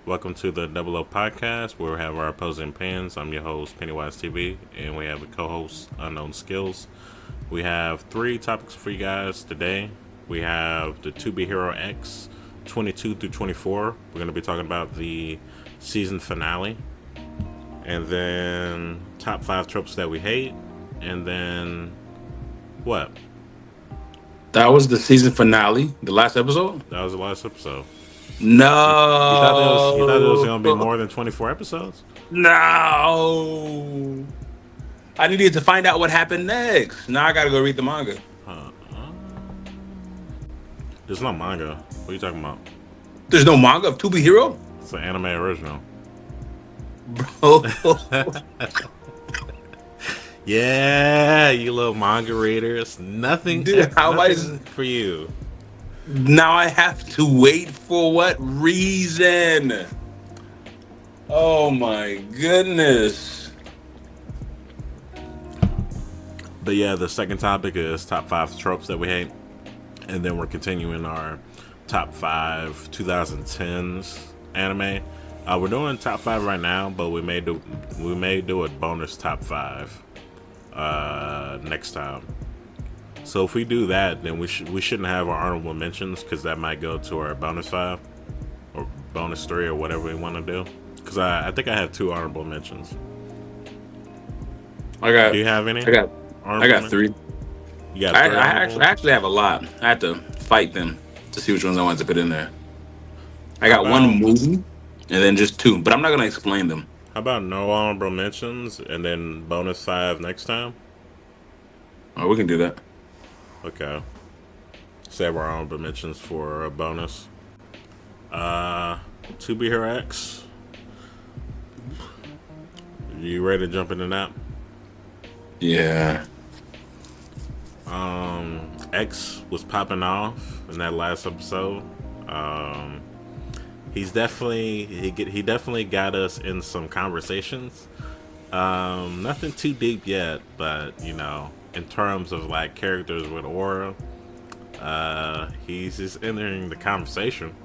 Welcome to the Double O Podcast, where we have our opposing opinions. I'm your host, Pennywise TV, and we have a co-host, Unknown Skills. We have three topics for you guys today. We have the To Be Hero X 22 through 24. We're going to be talking about the season finale, and then top 5 tropes that we hate, and then what? That was the season finale, the last episode. That was the last episode. You thought there was No, going to be more than 24 episodes? no. I needed to find out what happened next. Now I gotta go read the manga. Huh. There's no manga. What are you talking about? There's no manga of To Be Hero, It's an anime original. bro. Yeah, you little manga readers. Dude, how am I? Nothing for you. Now I have to wait for what reason? Oh my goodness. But yeah, the second topic is top 5 tropes that we hate. And then we're continuing our top 5 2010's anime. We're doing top 5 right now, but we may do a bonus top 5 next time. So if we do that, then we shouldn't have our honorable mentions because that might go to our bonus 5 or bonus 3 or whatever we want to do. Because I think I have 2 honorable mentions. I got. Do you have any? I got. I Honorable got mentions? three. You got I, 3 I honorable? actually have a lot. I had to fight them to see which ones I wanted to put in there. I How got one about movie and then just two, but I'm not gonna explain them. how about no honorable mentions and then bonus 5 next time? Oh, we can do that. Okay. Save our honorable mentions for a bonus. Uh, To Be Her X. You ready to jump into that? Yeah. X was popping off in that last episode. Um, he definitely got us in some conversations. Nothing too deep yet, but in terms of like characters with aura, he's just entering the conversation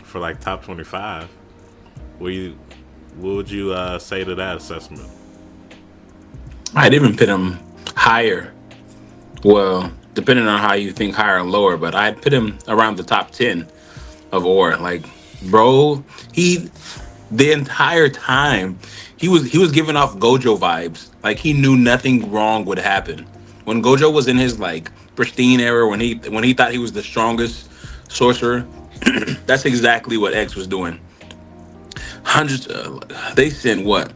for like top 25. What would you say to that assessment? I'd even put him higher. Well, depending on how you think higher and lower, but I'd put him around the top 10 of Or. Like, bro, he the entire time he was giving off Gojo vibes. Like he knew nothing wrong would happen. When Gojo was in his like pristine era, when he thought he was the strongest sorcerer, that's exactly what X was doing. Hundreds. They sent what?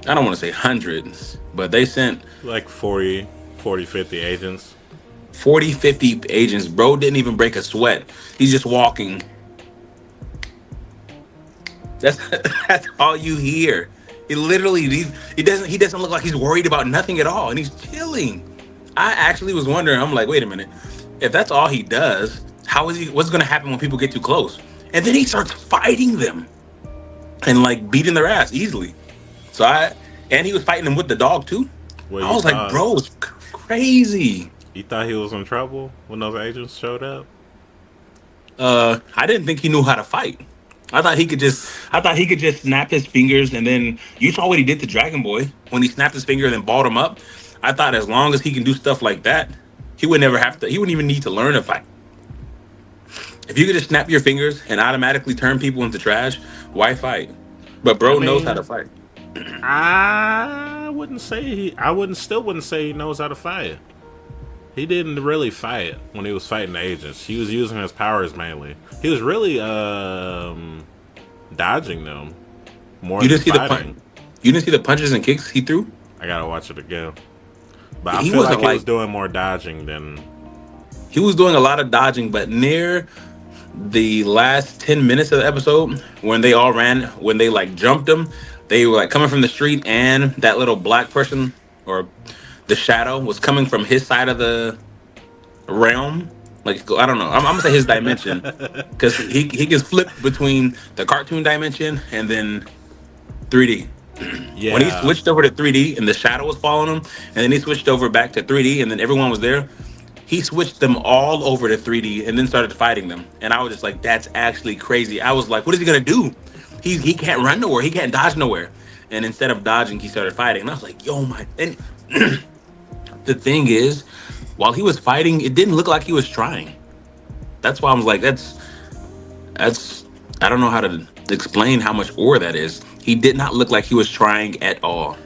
I don't want to say hundreds, but they sent Like 40, 40, 50 agents. 40, 50 agents. Bro didn't even break a sweat. He's just walking. That's that's all you hear. He doesn't look like he's worried about nothing at all, and he's chilling. I actually was wondering. I'm like, wait a minute. If that's all he does, how is he? What's going to happen when people get too close? And then he starts fighting them and like beating their ass easily. So and he was fighting them with the dog too. Well, I was like, bro, it's crazy. you thought he was in trouble when those agents showed up. I didn't think he knew how to fight. I thought he could just snap his fingers and then you saw what he did to Dragonboy when he snapped his finger and then balled him up. I thought as long as he can do stuff like that, he wouldn't even need to learn to fight. If you could just snap your fingers and automatically turn people into trash, why fight? But I bro knows how to mean, fight. I wouldn't say he knows how to fight. He didn't really fight when he was fighting the agents. He was using his powers mainly. He was really dodging them more You than didn't see the punch. fighting. You didn't see the punches and kicks he threw. I gotta watch it again. But I He feel like wasn't he was like doing more dodging than. he was doing a lot of dodging, but near the last 10 minutes of the episode, when they like jumped him, they were like coming from the street, and that little black person or the shadow was coming from his side of the realm. Like I don't know, I'm gonna say his dimension because he gets flipped between the cartoon dimension and then 3D. When he Yeah, switched over to 3D and the shadow was following him, and then he switched over back to 3D and then everyone was there, he switched them all over to 3D and then started fighting them. And I was just like, that's actually crazy. I was like, what is he gonna do? he can't run nowhere. He can't dodge nowhere. And instead of dodging, he started fighting. And I was like, yo, my. And the thing is, while he was fighting, it didn't look like he was trying. That's why I was like, that's. I don't know how to explain how much ore that is. He did not look like he was trying at all.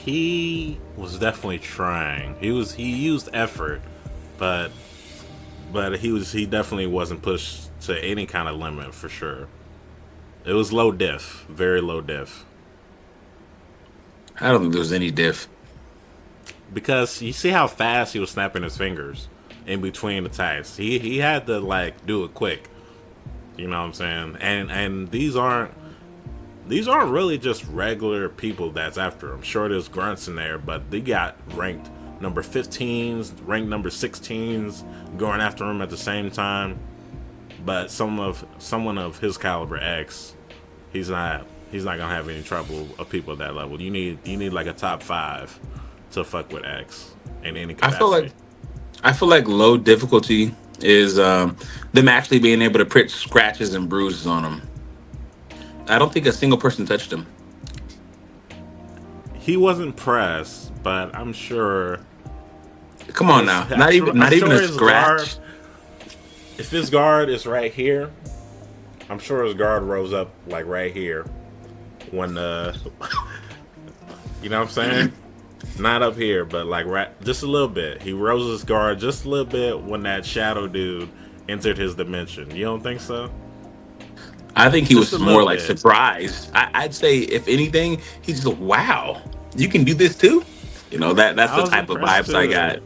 He was definitely trying. He used effort, but he definitely wasn't pushed to any kind of limit for sure. It was low diff, very low diff. I don't think there was any diff. Because you see how fast he was snapping his fingers in between attacks. He had to like do it quick. You know what I'm saying? And these aren't really just regular people that's after him. Sure, there's grunts in there, but they got ranked number 15s, ranked number 16s going after him at the same time. But someone of his caliber X, he's not gonna have any trouble of people at that level. You need like a top 5 to fuck with X in any I feel capacity. like I feel like low difficulty is them actually being able to print scratches and bruises on him. I don't think a single person touched him. He wasn't pressed, but I'm sure Come on now, not even I'm not even a sure his guard. scratch. If his guard is right here, I'm sure his guard rose up like right here when you know what I'm saying? Not up here, but like right, just a little bit. He rose his guard just a little bit when that shadow dude entered his dimension. You don't think so? I think he Just a was more little like bit. surprised. I'd say if anything, he's just wow, you can do this too. That's I the was type of impressed vibes I got. too.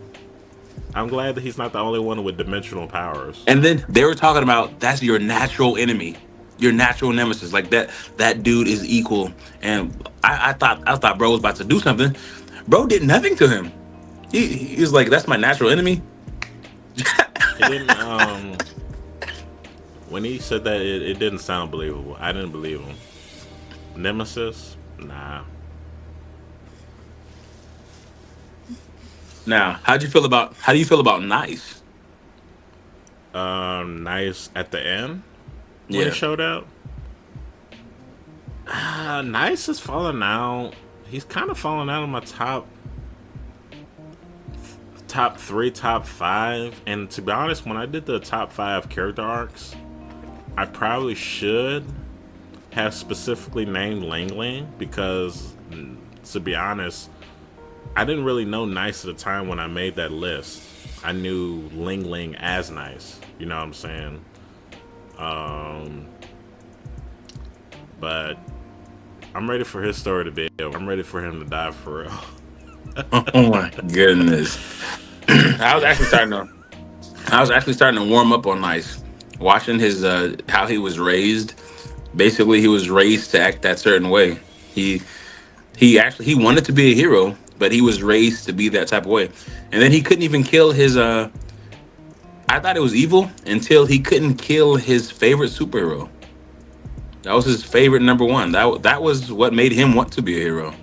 I'm glad that he's not the only one with dimensional powers. And then they were talking about that's your natural enemy, your natural nemesis. Like that dude is equal. And I thought bro was about to do something. Bro did nothing to him. He was like, that's my natural enemy. He didn't. When he said that, it didn't sound believable. I didn't believe him. Nemesis? Nah. Now, how do you feel about Nice? Nice at the end when he Yeah. showed up. Nice is falling out. He's kind of falling out of my top 3, top 5. And to be honest, when I did the top 5 character arcs, I probably should have specifically named Ling Ling because, to be honest, I didn't really know Nice at the time when I made that list. I knew Ling Ling as Nice. You know what I'm saying? Um, but I'm ready for his story to be over. I'm ready for him to die for real. Oh my goodness. I was actually starting to I was actually starting to warm up on Nice. Watching his how he was raised. Basically he was raised to act that certain way. He he wanted to be a hero, but he was raised to be that type of way. And then he couldn't even kill his I thought it was evil until he couldn't kill his favorite superhero. That was his favorite number one. That was what made him want to be a hero.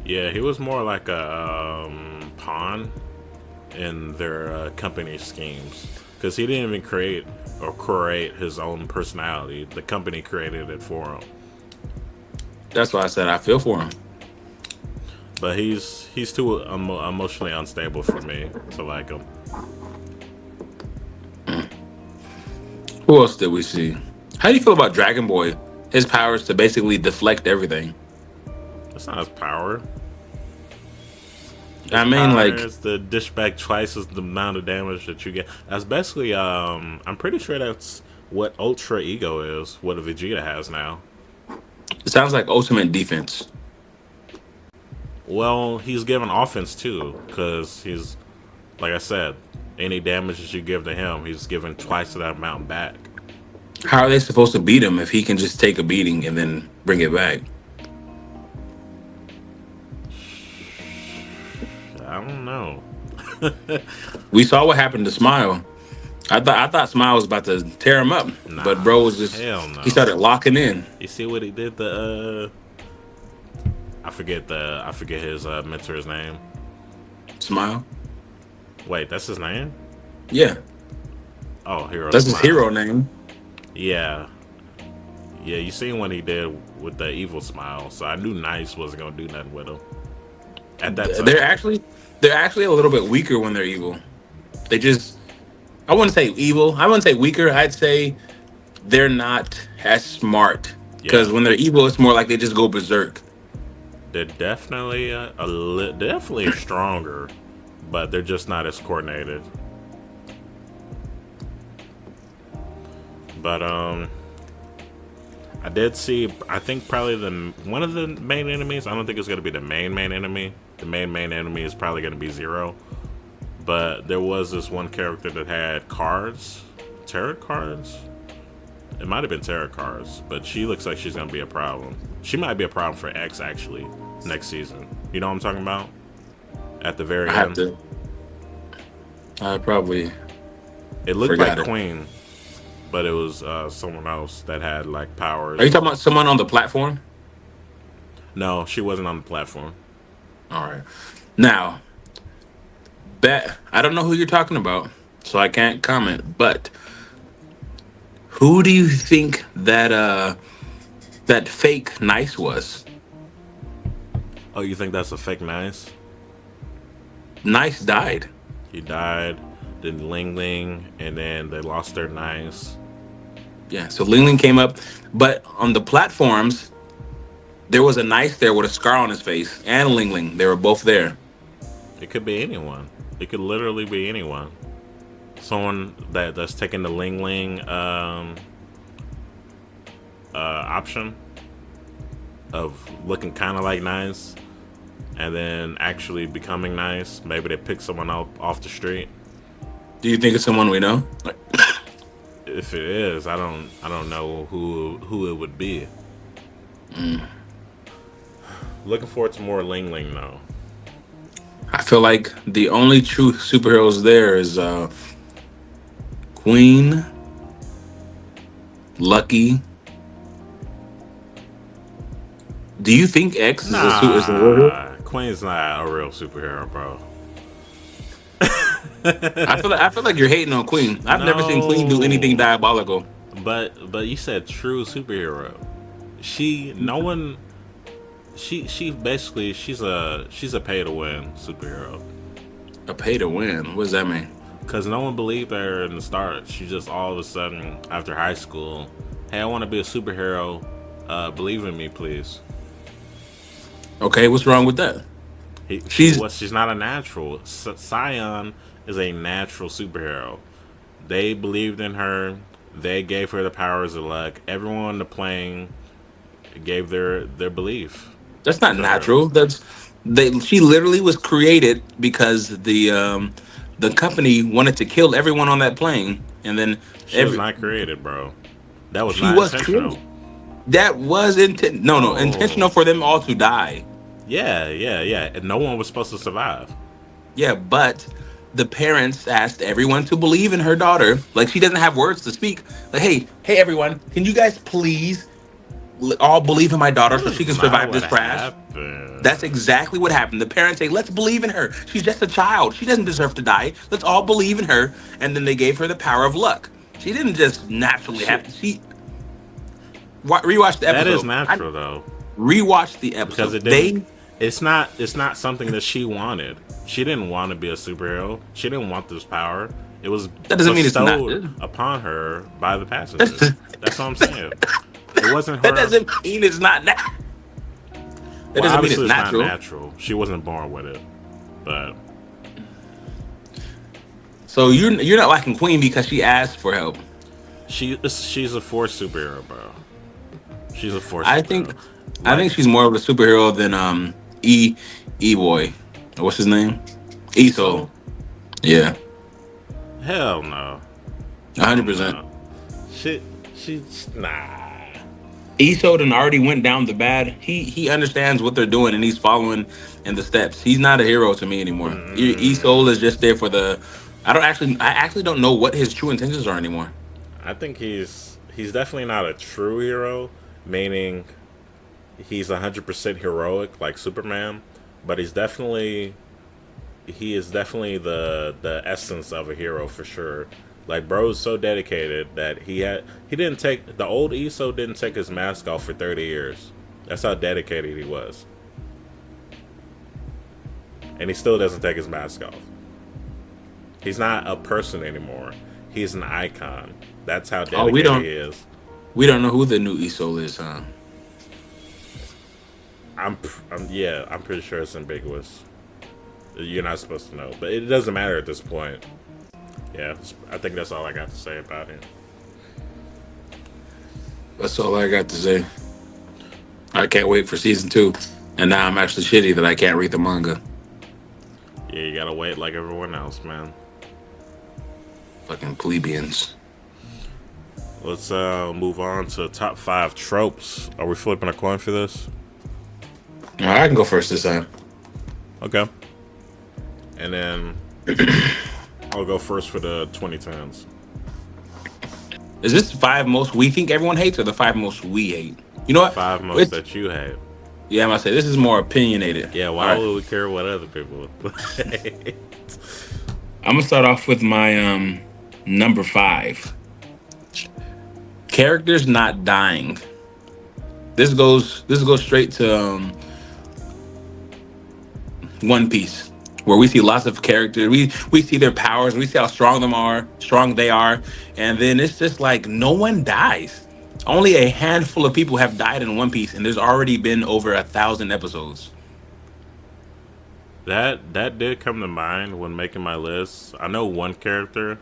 Yeah, he was more like a pawn in their company schemes because he didn't even create his own personality. The company created it for him. That's why I said I feel for him. But he's too emotionally unstable for me to like him. Who else did we see? How do you feel about Dragonboy? His powers to basically deflect everything. That's not his power. His I mean, power like, is to dish back twice as the amount of damage that you get. That's basically I'm pretty sure that's what Ultra Ego is. What a Vegeta has now. it sounds like ultimate defense. Well, he's given offense too, because he's like I said, any damage that you give to him, he's given twice that amount back. How are they supposed to beat him if he can just take a beating and then bring it back? I don't know. We saw what happened to Smile. I thought Smile was about to tear him up, but bro Nah, was just hell he no. started locking in. You see what he did? I forget his mentor's name. Smile. Wait, that's his name? Yeah, Oh, Hero that's his Smile. hero name. Yeah, Yeah, you seen what he did with the evil smile, so I knew Nice wasn't gonna do nothing with him at that They're time. actually they're actually a little bit weaker when they're evil. They just I wouldn't say evil. I wouldn't say weaker. I'd say they're not as smart because Yeah, when they're evil, it's more like they just go berserk. they're definitely definitely stronger, but they're just not as coordinated. But I did see. I think probably the one of the main enemies. I don't think it's gonna be the main enemy. The main enemy is probably gonna be Zero. But there was this one character that had cards, tarot cards. It might have been tarot cards, but she looks like she's gonna be a problem. She might be a problem for X actually next season. You know what I'm talking about? At the I very have end, to. I probably it looked like forgot it. Queen, but it was someone else that had like Are you powers. talking about someone on the platform? No, she wasn't on the platform. All right. Now, bet I don't know who you're talking about, so I can't comment. But who do you think that fake Nice was? Oh, you think that's a fake Nice? Nice died. He died, then Ling Ling, and then they lost their Nice. Yeah. So Ling Ling came up, but on the platforms there was a Nice there with a scar on his face, and Ling Ling. They were both there. It could be anyone. It could literally be anyone. Someone that's taking the Ling Ling option of looking kind of like Nice, and then actually becoming Nice. Maybe they pick someone up off the street. Do you think it's someone we know? Like, If it is, I don't know who it would be. Looking forward to more Ling Ling though. I feel like the only true superheroes there is Queen, Lucky. Do you think X is a real hero? Nah, Queen's not a real superhero, bro. I feel like you're hating on Queen. I've never seen Queen do anything No, diabolical. but you said true superhero. She no one she basically she's a pay to win superhero A pay to win. What does that mean? because no one believed her in the start. She just all of a sudden after high school, hey, I want to be a superhero. Believe in me, please. Okay, what's wrong with that? She's She's not a natural. Scion is a natural superhero. They believed in her. They gave her the powers of luck. Everyone on the plane gave their belief that's not to her. natural. She literally was created because the company wanted to kill everyone on that plane, and then She was every not created, bro. That was she not was intentional. created. That was intent. No, intentional No. for them all to die. Yeah. And no one was supposed to survive. Yeah, but the parents asked everyone to believe in her daughter. Like she doesn't have words to speak. Like, hey, everyone, can you guys please all believe in my daughter That so she is can not survive what this crash? That's happened. exactly what happened. The parents say, let's believe in her. She's just a child. She doesn't deserve to die. Let's all believe in her. And then they gave her the power of luck. She didn't just naturally She, have to. Rewatch the that is episode. I natural though, rewatched the because episode. it didn't. They It's not something that she wanted. She didn't want to be a superhero. She didn't want this power. It was That doesn't mean it's not. bestowed upon her by the passengers. that That's what I'm saying. It wasn't her. doesn't mean it's not. That Well, doesn't mean it's obviously it's not natural. natural. She wasn't born with it, but So you're not liking Queen because she asked for help. she's a force superhero, bro. She's a force I think superhero. I Like think she's more of a superhero than E boy. What's his name? Esol. Esau? Yeah, Hell no. I don't 100%. know. She nah. Esol already went down the bad. He understands what they're doing and he's following in the steps. He's not a hero to me anymore. Esol is just there for the. I actually don't know what his true intentions are anymore. I think he's definitely not a true hero, meaning he's 100% heroic like Superman, but he is definitely the essence of a hero for sure. Like, bro's so dedicated that he didn't take the old Iso didn't take his mask off for 30 years. That's how dedicated he was, and he still doesn't take his mask off. He's not a person anymore. He's an icon. That's how Oh, dedicated he is. we don't know who the new Isol is, huh? Yeah, I'm pretty sure it's ambiguous. You're not supposed to know, but it doesn't matter at this point. Yeah, I think that's all I got to say about him. That's all I got to say. I can't wait for season 2. And now I'm actually shitty that I can't read the manga. Yeah, you gotta wait like everyone else, man. Fucking plebeians. Let's move on to top 5 tropes. Are we flipping a coin for this? All right, I can go first this time. Okay. And then I'll go first for the 2010s. Is this the 5 most we think everyone hates or the 5 most we hate? You know The what? 5 most It's, that you hate. yeah, I'm gonna say this is more opinionated. Yeah, All why right. would we care what other people hate? I'm gonna start off with my number 5. Characters not dying. This goes straight to One Piece, where we see lots of characters. We see their powers. We see how strong they are, and then it's just like no one dies. Only a handful of people have died in One Piece, and there's already been over 1,000 episodes. That did come to mind when making my list. I know one character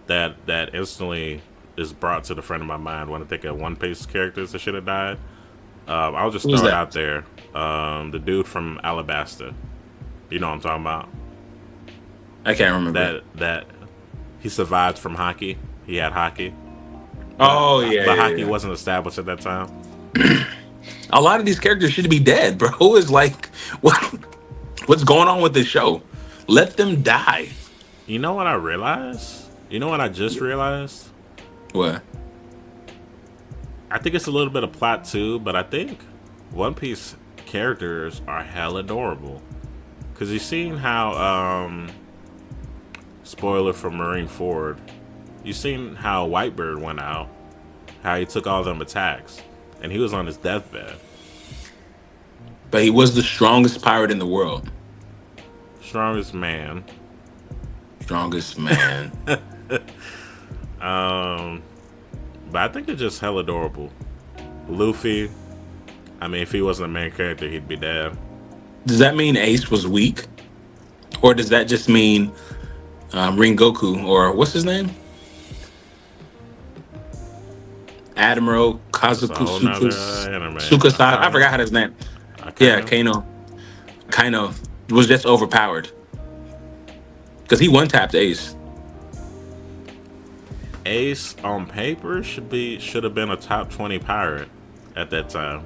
that instantly is brought to the front of my mind when I think of One Piece characters that should have died. I'll just Who's throw it that? out there. The dude from Alabasta. You know what I'm talking about? I can't remember. That he survived from hockey. He had hockey, but Oh yeah, but yeah, hockey yeah. wasn't established at that time. A lot of these characters should be dead, bro. Is like what? What's going on with this show? Let them die. You know what I realized? You know what I just realized? What? I think it's a little bit of plot too, but I think One Piece characters are hell adorable. Cause you seen how spoiler for Marine Ford, you seen how Whitebeard went out, how he took all them attacks, and he was on his deathbed. But he was the strongest pirate in the world. Strongest man. Strongest man. Um, but I think they're just hell adorable. Luffy, I mean, if he wasn't a main character, he'd be dead. Does that mean Ace was weak, or does that just mean Ringoku, or what's his name? Admiral That's a Kazuku whole nother anime. Sukasada. I Akano. forgot how his name. Yeah, Akano. Kano. Kind of was just overpowered because he one tapped Ace. Ace on paper should have been a top 20 pirate at that time.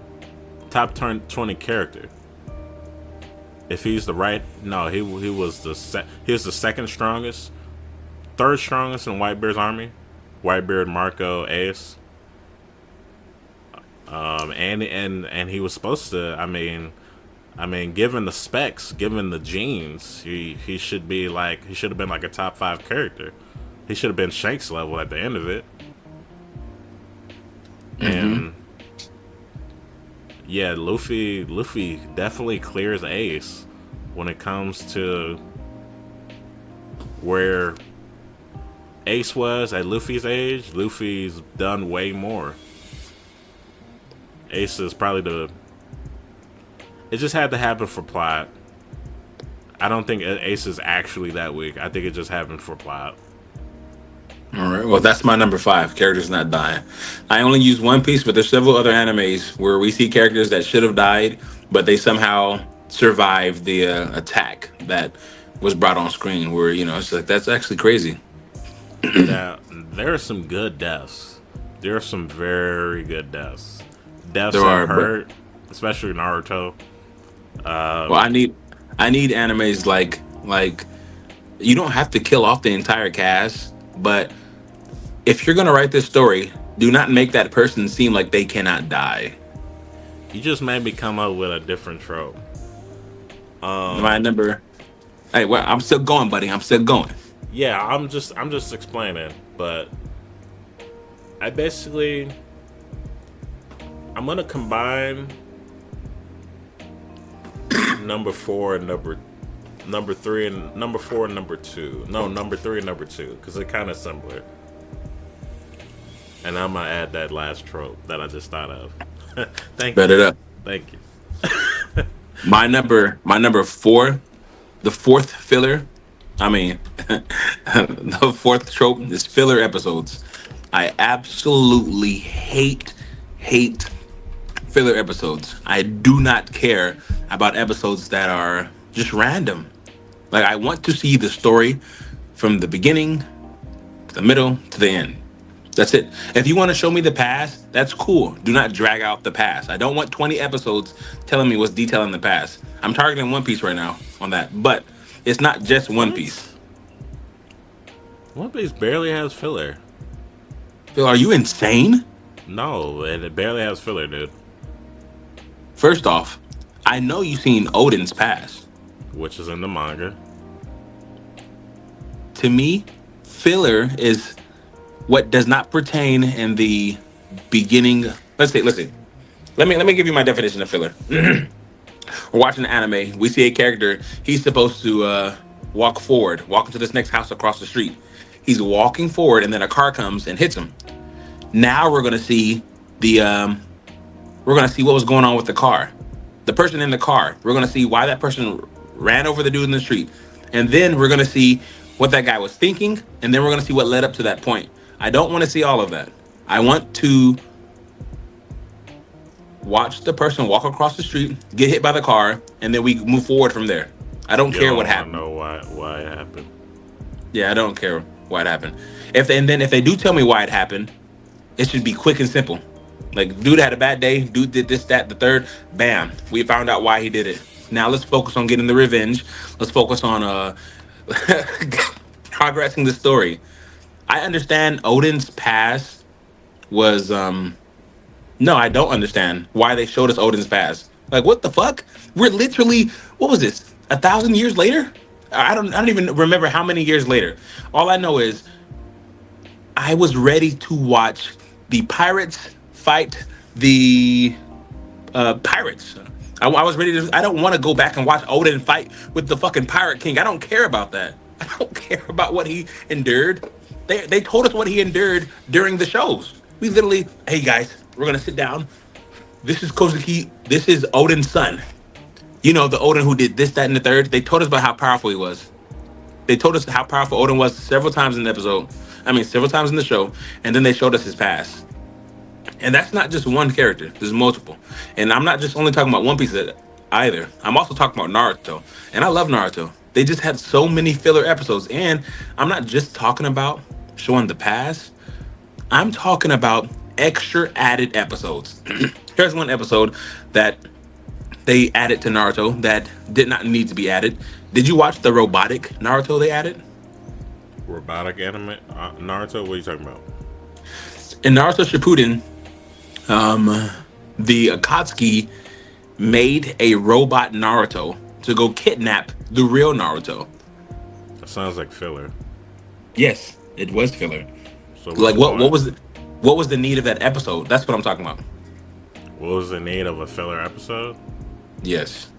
Top 20 character. If he's the right, no, he was he was the second strongest, third strongest in Whitebeard's army. Whitebeard, Marco, Ace, and he was supposed to. I mean, given the specs, given the genes, he should have been like a top 5 character. He should have been Shanks level at the end of it. Mm-hmm. And yeah, Luffy definitely clears Ace when it comes to where Ace was at Luffy's age. Luffy's done way more. Ace is probably the. It just had to happen for plot. I don't think Ace is actually that weak. I think it just happened for plot. All right. Well, that's my number 5. Characters not dying. I only use One Piece, but there's several other animes where we see characters that should have died, but they somehow survived the attack that was brought on screen. Where it's like that's actually crazy. Now, there are some good deaths. There are some very good deaths. Deaths There that are, but hurt, especially Naruto. well, I need animes like you don't have to kill off the entire cast, but if you're gonna write this story, do not make that person seem like they cannot die. You just made me come up with a different trope. My number. Hey, well, I'm still going, buddy. I'm still going. Yeah, I'm just explaining, but I basically I'm gonna combine number four and number three and number four and number two. No, number three and number two, because they're kind of similar. And I'm gonna add that last trope that I just thought of. Thank Bet you, it up. thank you. My number four, the fourth filler. I mean, the fourth trope is filler episodes. I absolutely hate filler episodes. I do not care about episodes that are just random. Like I want to see the story from the beginning to the middle to the end. That's it. If you want to show me the past, that's cool. Do not drag out the past. I don't want 20 episodes telling me what's detailed in the past. I'm targeting One Piece right now on that. But it's not just One Piece. What? One Piece barely has filler. Phil, are you insane? No, and it barely has filler, dude. First off, I know you've seen Odin's past. Which is in the manga. To me, filler is what does not pertain in the beginning. Let's see. Let me give you my definition of filler. We're watching the anime. We see a character. He's supposed to walk into this next house across the street. He's walking forward, and then a car comes and hits him. Now the we're gonna see what was going on with the car, the person in the car. We're gonna see why that person ran over the dude in the street, and then we're gonna see what that guy was thinking, and then we're gonna see what led up to that point. I don't want to see all of that. I want to watch the person walk across the street, get hit by the car, and then we move forward from there. I don't You care don't what want to happened. know why it happened. Yeah, I don't care why it happened. If they do tell me why it happened, it should be quick and simple. Like, dude had a bad day. Dude did this, that, the third. Bam, we found out why he did it. Now let's focus on getting the revenge. Let's focus on progressing the story. I understand Odin's past was no, I don't understand why they showed us Odin's past. Like, what the fuck? We're literally, what was this? 1,000 years later? I don't even remember how many years later. All I know is I was ready to watch the pirates fight the pirates. I was ready to. I don't want to go back and watch Odin fight with the fucking pirate king. I don't care about that. I don't care about what he endured. They told us what he endured during the shows. We literally, hey guys, we're gonna sit down. This is Kozuki. This is Odin's son. You know, the Odin who did this, that, and the third. They told us about how powerful he was. They told us how powerful Odin was several times in the episode. I mean, several times in the show, and then they showed us his past. And that's not just one character. There's multiple. And I'm not just only talking about One Piece either. I'm also talking about Naruto. And I love Naruto. They just had so many filler episodes. And I'm not just talking about showing the past. I'm talking about extra added episodes. Here's one episode that they added to Naruto that did not need to be added. Did you watch the robotic Naruto they added? Robotic anime Naruto? What are you talking about? In Naruto Shippuden, the Akatsuki made a robot Naruto to go kidnap the real Naruto. That sounds like filler. Yes, it was filler. So what's Like the what point? what was the need of that episode? That's what I'm talking about. What was the need of a filler episode? Yes.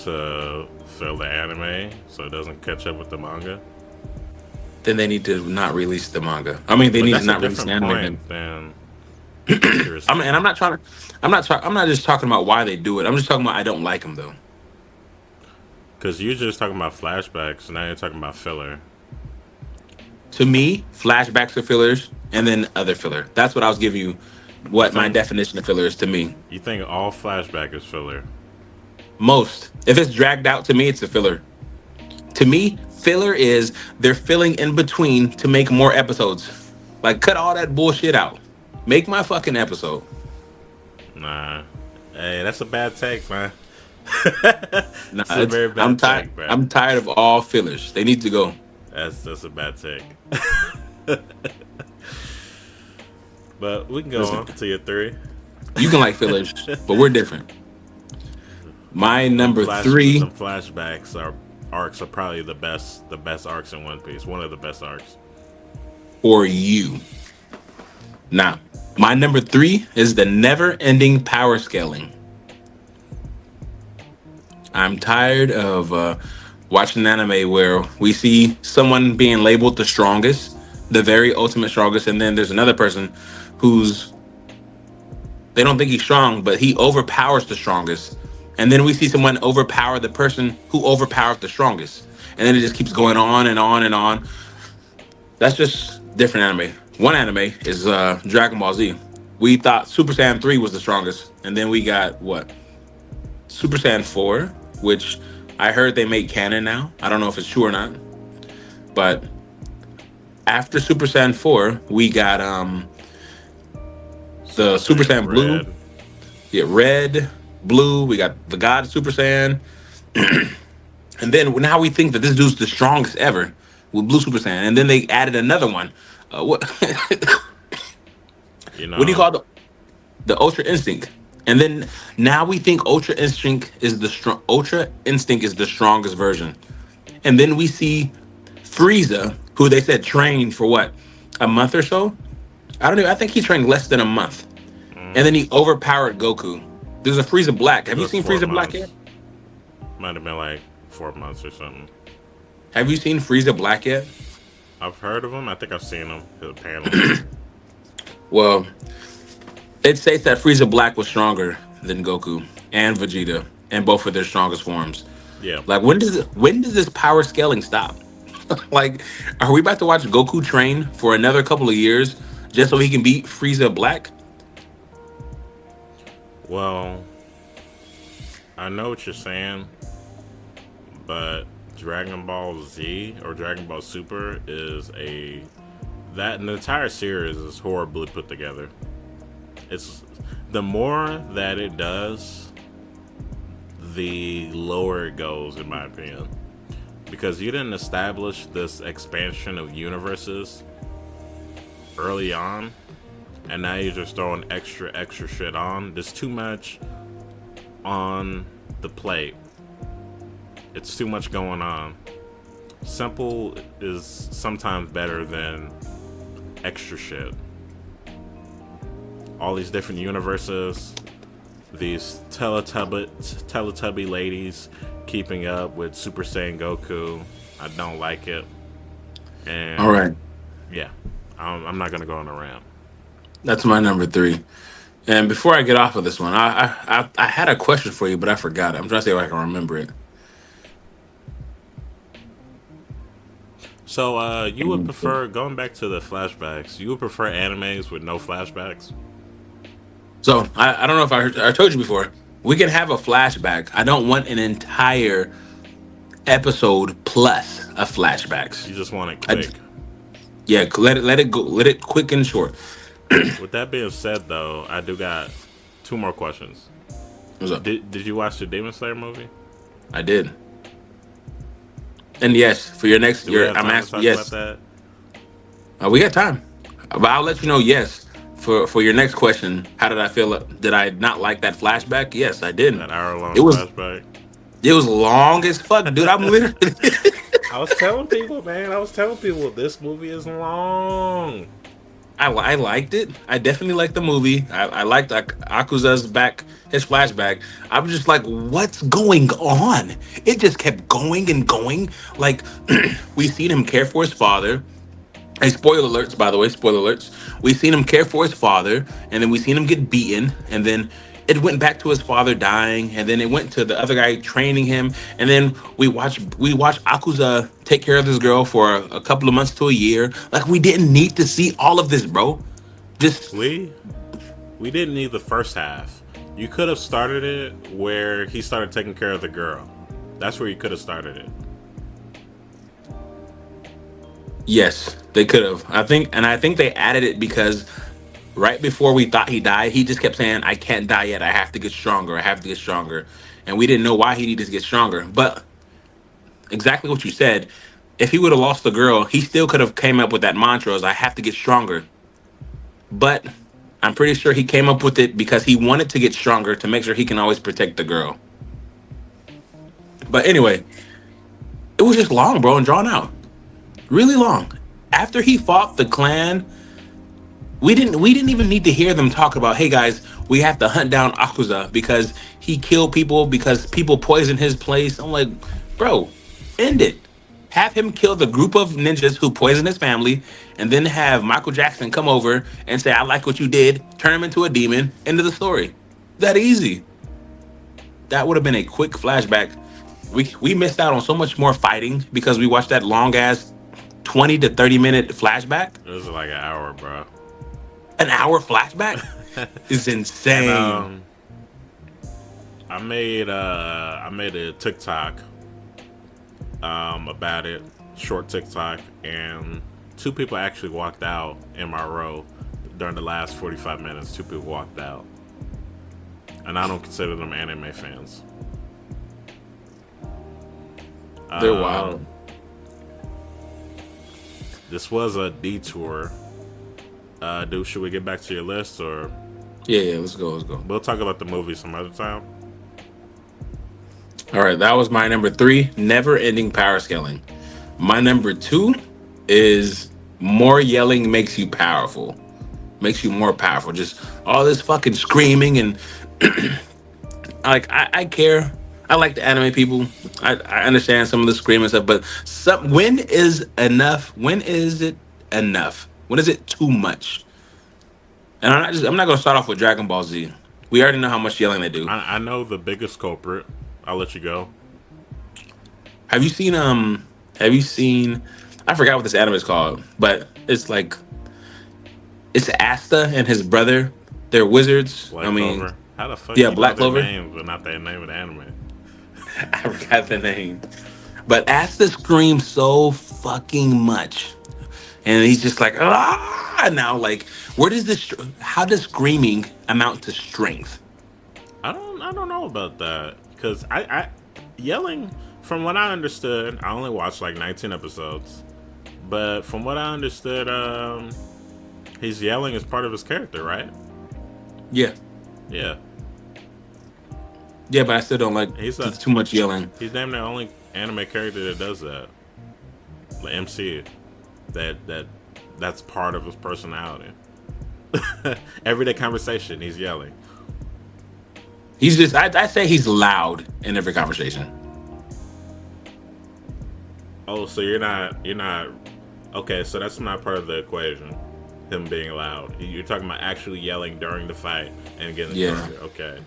To fill the anime so it doesn't catch up with the manga? Then they need to not release the manga. I mean, they But need to that's a not release the different anime. point than I mean, and I'm not trying to. I'm not just talking about why they do it. I'm just talking about I don't like them though. because you're just talking about flashbacks. Now you're talking about filler. To me, flashbacks are fillers, and then other filler. That's what I was giving you. You What my think definition of filler is to me. you think all flashback is filler? Most, if it's dragged out, to me, it's a filler. To me, filler is they're filling in between to make more episodes. Like, cut all that bullshit out. Make my fucking episode. Nah. Hey, that's a bad take, man. Nah, It's a very I'm bad tired. take, bro. I'm tired of all fillers. They need to go. That's a bad take. But we can go Listen, on to your three. you can like fillers, but we're different. My number three. Some flashbacks are arcs are probably the best arcs in One Piece. One of the best arcs. for you. Now, my number three is the never-ending power scaling. I'm tired of watching an anime where we see someone being labeled the strongest, the very ultimate strongest, and then there's another person who's they don't think he's strong, but he overpowers the strongest. And then we see someone overpower the person who overpowers the strongest. And then it just keeps going on and on and on. That's just different anime. One anime is Dragon Ball Z. We thought Super Saiyan 3 was the strongest. And then we got what? Super Saiyan 4, which I heard they make canon now. I don't know if it's true or not. But after Super Saiyan 4, we got Super the Super Saiyan Saiyan Blue. Red. Yeah, red, blue. We got the God Super Saiyan. And then now we think that this dude's the strongest ever with Blue Super Saiyan. And then they added another one. What You what do you know, call the Ultra Instinct? And then now we think Ultra Instinct is the strongest version. And then we see Frieza, who they said trained for what, a month or so? I don't know. I think he trained less than a month. And then he overpowered Goku. There's a Frieza Black. it Have you was seen four Frieza Black yet? months. Might have been like 4 months or something. Have you seen Frieza Black yet? I've heard of him. I think I've seen him at panels. Well, it states that Frieza Black was stronger than Goku and Vegeta, and both of their strongest forms. Yeah. Like when does this power scaling stop? Like, are we about to watch Goku train for another couple of years just so he can beat Frieza Black? Well, I know what you're saying, but Dragon Ball Z or Dragon Ball Super is a that an entire series is horribly put together. It's the more that it does, the lower it goes, in my opinion, because you didn't establish this expansion of universes early on, and now you're just throwing extra shit on. There's too much on the plate. It's too much going on. Simple is sometimes better than extra shit. All these different universes, these Teletubby ladies keeping up with Super Saiyan Goku. I don't like it. All And right, yeah, I'm not gonna go on a rant. that's my number three. And before I get off of this one, I had a question for you, but I forgot it. I'm trying to see if I can remember it. So, you would prefer, going back to the flashbacks, you would prefer animes with no flashbacks? So I don't know if I told you before. We can have a flashback. I don't want an entire episode plus of flashbacks. You just want it I, quick. yeah, let it go. Let it quick and short. With that being said, though, I do got two more questions. What's up? Did you watch the Demon Slayer movie? I did. And yes, for your next, Do we have I'm time to asking talk about yes. that? We got time, but I'll let you know. Yes, for your next question. How did I feel? Did I not like that flashback? Yes, I did. That hour long It was flashback? it was long as fuck, dude. I'm literally. I was telling people, man. I was telling people this movie is long. I liked it. I definitely liked the movie. I liked Akuza's back, his flashback. I was just like, what's going on? It just kept going and going. Like, we seen him care for his father. Hey, spoiler alerts, by the way, spoiler alerts. We seen him care for his father, and then we seen him get beaten, and then it went back to his father dying, and then it went to the other guy training him, and then we watch Akuza take care of this girl for a couple of months to a year. Like, we didn't need to see all of this, bro. Just We we didn't need the first half. You could have started it where he started taking care of the girl. That's where you could have started it. yes, they could have. I think they added it because right before we thought he died, he just kept saying, "I can't die yet. I have to get stronger. I have to get stronger," and we didn't know why he needed to get stronger, but exactly what you said. If he would have lost the girl, he still could have came up with that mantra as I have to get stronger. But I'm pretty sure he came up with it because he wanted to get stronger to make sure he can always protect the girl. But anyway, It was just long, bro, and drawn out, really long. After he fought the clan, we didn't even need to hear them talk about, hey guys, we have to hunt down Akuza because he killed people because people poisoned his place. I'm like, bro, end it. Have him kill the group of ninjas who poisoned his family, and then have Michael Jackson come over and say, I like what you did, turn him into a demon, end of the story. That easy. That would have been a quick flashback. We missed out on so much more fighting because we watched that long ass 20 to 30 minute flashback. It was like an hour, bro. An hour flashback is And insane. I made a TikTok about it, short TikTok, and two people actually walked out in my row during the last 45 minutes. Two people walked out, and I don't consider them anime fans. They're Um, wild. this was a detour. Dude, should we get back to your list, or Yeah, yeah, let's go, let's go. we'll talk about the movie some other time? All right, that was my number three, never ending power scaling. My number two is more yelling makes you powerful, makes you more powerful. Just all this fucking screaming and I care. I like the anime people. I understand some of the screaming stuff, but when is enough? When is it enough? When is it too much? And I'm not gonna start off with Dragon Ball Z. We already know how much yelling they do. I know the biggest culprit. I'll let you go. Have you seen have you seen I forgot what this anime is called, but it's like it's Asta and his brother. They're wizards. I Black mean, Clover. How the fuck yeah, you know Black their Clover. names but not the name of the anime? I forgot the name. But Asta screams so fucking much. And he's just like, ah now like where does this how does screaming amount to strength? I don't know about that because I yelling. From what I understood, I only watched like 19 episodes, but from what I understood, he's yelling as part of his character, right? Yeah. Yeah, Yeah, but I still don't like he's a too much yelling. he's damn near the only anime character that does that. The MC that that's part of his personality. Everyday conversation, he's yelling. He's just I say he's loud in every conversation. Oh, so you're not okay. So that's not part of the equation. Him being loud. You're talking about actually yelling during the fight and getting Yeah. stronger. Okay.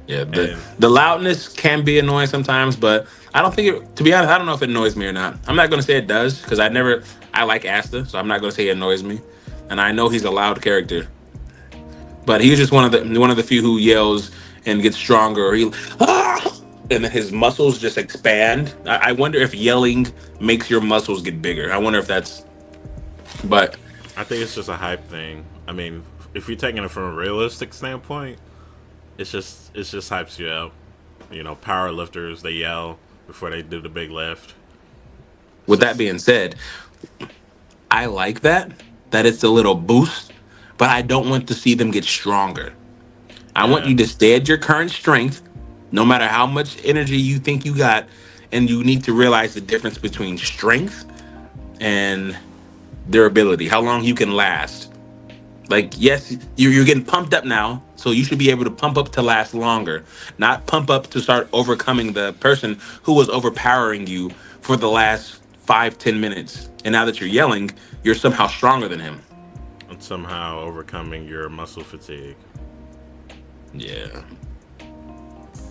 Yeah, And the loudness can be annoying sometimes, but I don't think it. To be honest, I don't know if it annoys me or not. I'm not going to say it does because I like Asta, so I'm not going to say it annoys me. And I know he's a loud character, but he's just one of the few who yells and gets stronger. Or he, ah! And then his muscles just expand. I wonder if yelling makes your muscles get bigger. I wonder if that's. But I think it's just a hype thing. I mean, if you're taking it from a realistic standpoint, it's just hypes you up. You know, power lifters they yell before they do the big lift. It's with that just being said, I like that it's a little boost, but I don't want to see them get stronger. I want yeah. you to stay at your current strength, no matter how much energy you think you got, and you need to realize the difference between strength and durability, how long you can last. Like, yes, you're getting pumped up now, so you should be able to pump up to last longer, not pump up to start overcoming the person who was overpowering you for the last 5, 10 minutes. And now that you're yelling, you're somehow stronger than him. And somehow overcoming your muscle fatigue. Yeah.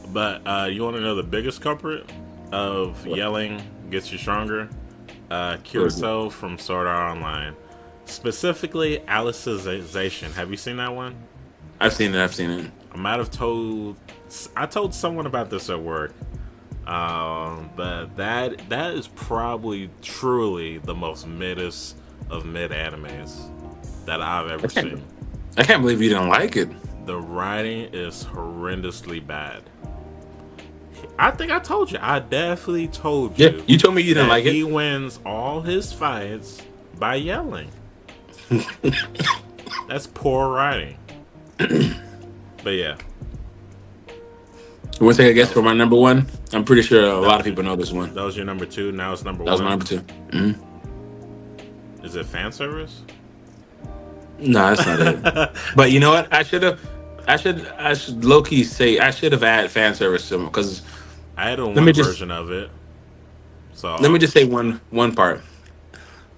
But you want to know the biggest culprit of What? yelling gets you stronger? What is it? Kirito from Sword Art Online. Specifically, Alicization. Have you seen that one? I've seen it. I've seen it. I might have told. I told someone about this at work. But that is probably truly the most middest of mid animes that I've I ever can't. seen. I can't believe you don't like it. The writing is horrendously bad. I think I told you. I definitely told Yeah, you you told me you didn't that like it. he wins all his fights by yelling. That's poor writing. But yeah, You want to take a that guess for was my number one? I'm pretty sure a That lot of was your, people know this one. that was your number two. Now it's number That was my one. number 2. Mm-hmm. Is it fan service? No, that's not it. But you know what? I should low key say I should have added fan service to because I had a let me one just version of it. let me So just say one part.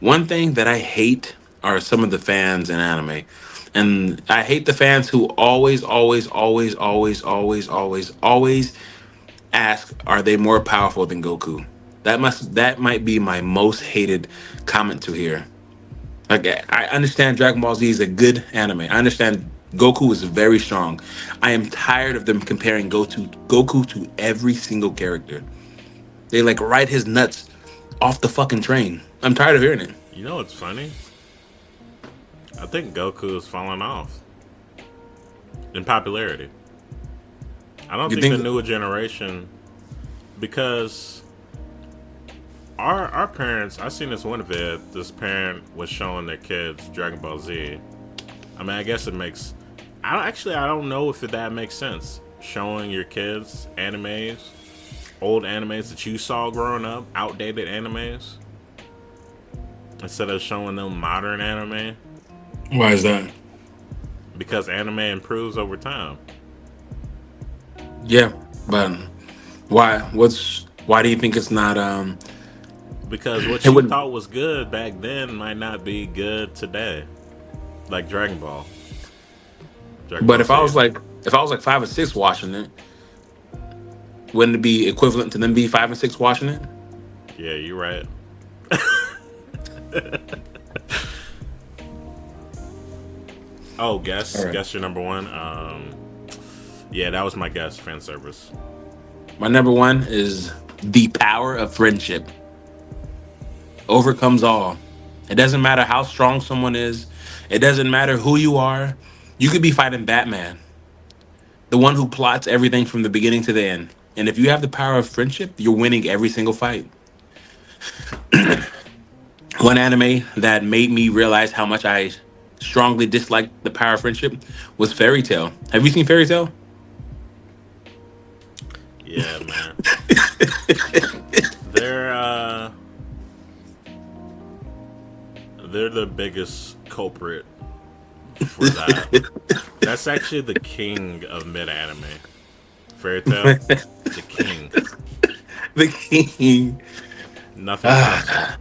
One thing that I hate are some of the fans in anime. And I hate the fans who always ask, are they more powerful than Goku? That might be my most hated comment to hear. Like I understand Dragon Ball Z is a good anime. I understand Goku is very strong. I am tired of them comparing Goku to every single character. They like ride his nuts off the fucking train. I'm tired of hearing it. you know what's funny? I think Goku is falling off in popularity. I don't You think the think? newer generation, because our parents. I seen this one vid. This parent was showing their kids Dragon Ball Z. I mean, I guess it makes. I don't know if that makes sense. Showing your kids animes, old animes that you saw growing up, outdated animes, instead of showing them modern anime, Why is that? because anime improves over time. Yeah, but why? Why do you think it's not? Because what It you wouldn't. thought was good back then might not be good today. Like Dragon Ball, Dragon But Ball Z. if I was like 5 or 6 watching it, wouldn't it be equivalent to them be 5 and 6 watching it? Yeah, you're right. Oh, All right. guess your number one. Yeah, that was my guess. Fan service. My number one is the power of friendship overcomes all. It doesn't matter how strong someone is. It doesn't matter who you are. You could be fighting Batman, the one who plots everything from the beginning to the end. And if you have the power of friendship, you're winning every single fight. One anime that made me realize how much I strongly disliked the power of friendship was Fairy Tale. Have you seen Fairy Tale? Yeah, man. They're they're the biggest culprit for that. That's actually the king of mid anime. Fairy Tale, the king. The king. Nothing tops it.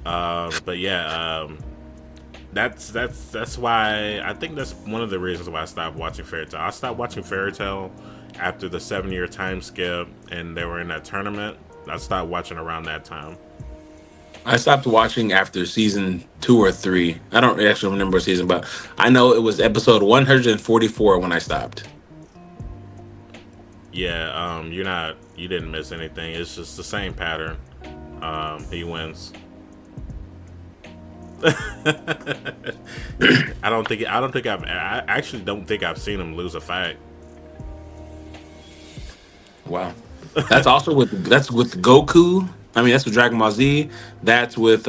Ah, But yeah, that's why I think that's one of the reasons why I stopped watching Fairy Tale. I stopped watching Fairy Tale after the 7 year time skip, and they were in that tournament. I stopped watching around that time. I stopped watching after season 2 or 3. I don't actually remember season, but I know it was episode 144 when I stopped. Yeah, you didn't miss anything. It's just the same pattern. He wins. I actually don't think I've seen him lose a fight. Wow. That's with Goku. I mean, that's with Dragon Ball Z. That's with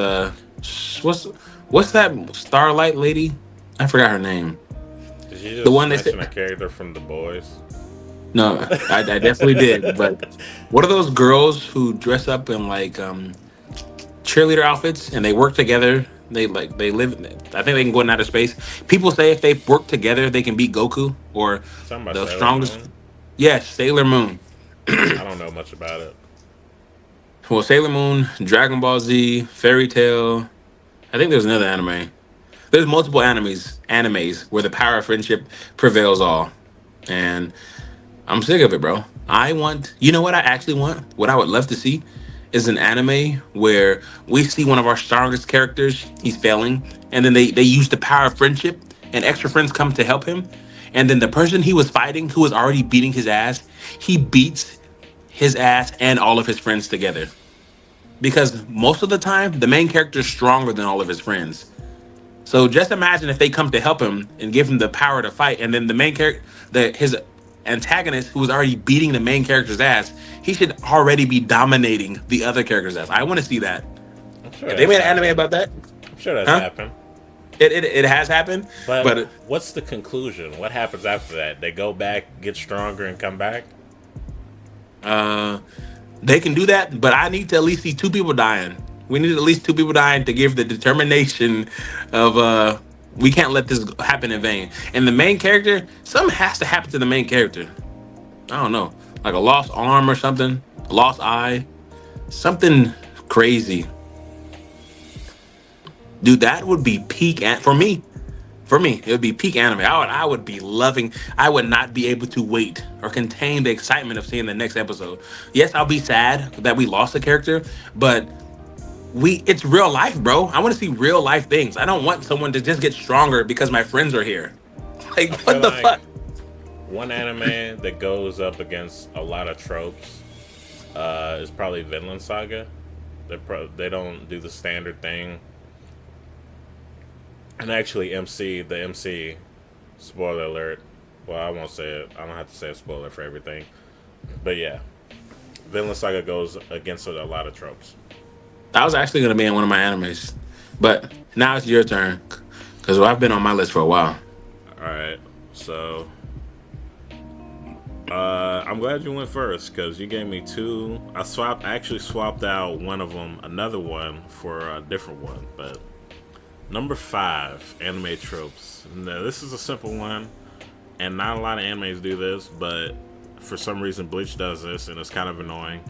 what's what's that Starlight lady? I forgot her name. Did you The just one they said mention a character from The Boys? no, I definitely did. But what are those girls who dress up in like cheerleader outfits and they work together? They live. I think they can go in outer space. People say if they work together, they can beat Goku or Talking about the Sailor strongest. Moon? Yes, Sailor Moon. I don't know much about it. Well, Sailor Moon, Dragon Ball Z, Fairy Tale. I think there's another anime. There's multiple animes where the power of friendship prevails all. And I'm sick of it, bro. You know what I actually want? What I would love to see is an anime where we see one of our strongest characters, he's failing, and then they use the power of friendship and extra friends come to help him. And then the person he was fighting, who was already beating his ass, he beats his ass and all of his friends together. Because most of the time, the main character is stronger than all of his friends. So just imagine if they come to help him and give him the power to fight, and then the main character, his antagonist, who was already beating the main character's ass, he should already be dominating the other character's ass. I want to see that. I'm sure If they that's made an anime happened. about that, I'm sure that's huh? happened. It has happened, But but what's the conclusion? What happens after that? They go back, get stronger, and come back? They can do that, but I need to at least see two people dying. We need at least two people dying to give the determination of we can't let this happen in vain. And the main character, something has to happen to the main character. I don't know, like a lost arm or something, a lost eye, something crazy. Dude, that would be peak for me. For me, it would be peak anime. I would be loving. I would not be able to wait or contain the excitement of seeing the next episode. Yes, I'll be sad that we lost a character, but it's real life, bro. I want to see real life things. I don't want someone to just get stronger because my friends are here. Like, I feel what the like fuck? one anime that goes up against a lot of tropes is probably Vinland Saga. They don't do the standard thing. And actually, the MC, spoiler alert. Well, I won't say it. I don't have to say a spoiler for everything. But yeah, Vinland Saga goes against a lot of tropes. That was actually gonna be in one of my animes, but now it's your turn because I've been on my list for a while. All right, so I'm glad you went first because you gave me two. I actually swapped out one of them, another one for a different one. But number five, anime tropes. Now this is a simple one, and not a lot of animes do this, but for some reason Bleach does this, and it's kind of annoying.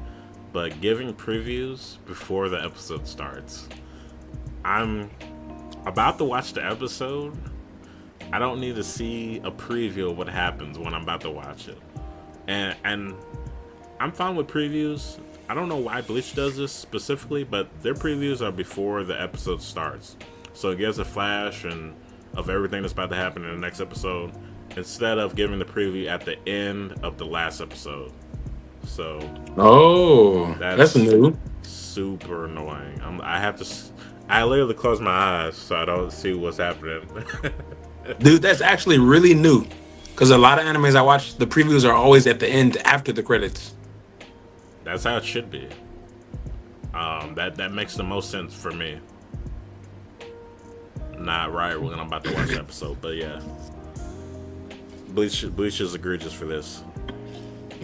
But giving previews before the episode starts. I'm about to watch the episode. I don't need to see a preview of what happens when I'm about to watch it. And I'm fine with previews. I don't know why Bleach does this specifically, but their previews are before the episode starts. So it gives a flash and of everything that's about to happen in the next episode instead of giving the preview at the end of the last episode. So Oh, that's that's new. super annoying. I literally close my eyes so I don't see what's happening. Dude, that's actually really new. Because a lot of animes I watch, the previews are always at the end after the credits. That's how it should be. That makes the most sense for me. Not right when I'm about to watch the episode, but yeah, Bleach is egregious for this.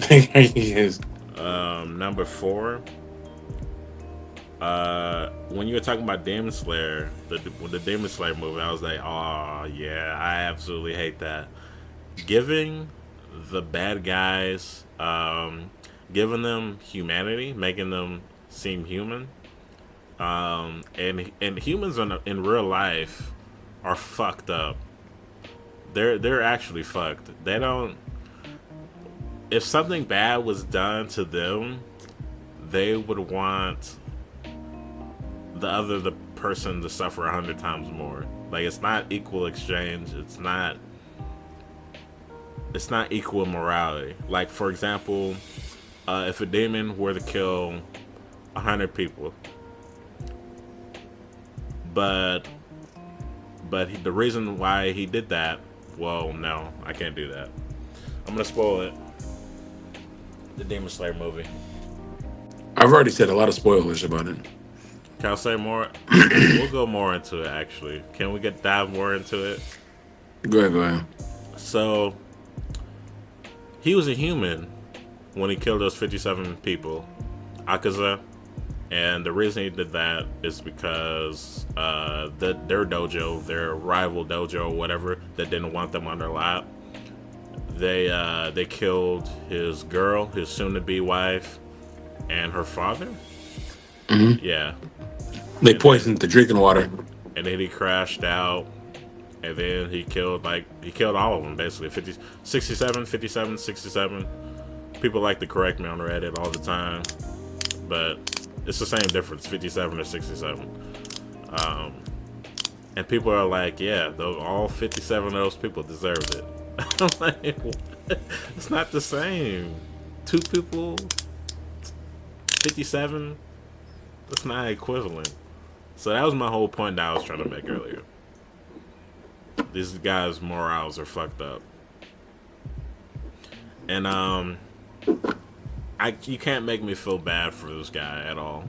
Yes. Number four. When you were talking about Demon Slayer, the Demon Slayer movie, I was like, oh yeah, I absolutely hate that. Giving the bad guys, giving them humanity, making them seem human, and humans in real life are fucked up. They're actually fucked. They don't. If something bad was done to them, they would want the person to suffer 100 times more. Like it's not equal exchange. It's not equal morality. Like for example, if a demon were to kill 100 people, but the reason why he did that, well, no, I can't do that. I'm gonna spoil it. The Demon Slayer movie. I've already said a lot of spoilers about it. Can I say more? We'll go more into it. Actually, can we dive more into it? Go ahead, go ahead. So he was a human when he killed those 57 people, Akaza, and the reason he did that is because their dojo, their rival dojo, or whatever, that didn't want them on their lap. They killed his girl, his soon-to-be wife, and her father. Hmm. Yeah, They and then poisoned the drinking water. he crashed out, and then he killed all of them basically. 50, 67, 57, 67. People like to correct me on Reddit all the time, but it's the same difference, 57 or 67. Um, and people are like, yeah, all 57 of those people deserved it. I'm like, what? It's not the same. Two people, 57. That's not equivalent. So that was my whole point that I was trying to make earlier. These guys' morals are fucked up, and you can't make me feel bad for this guy at all.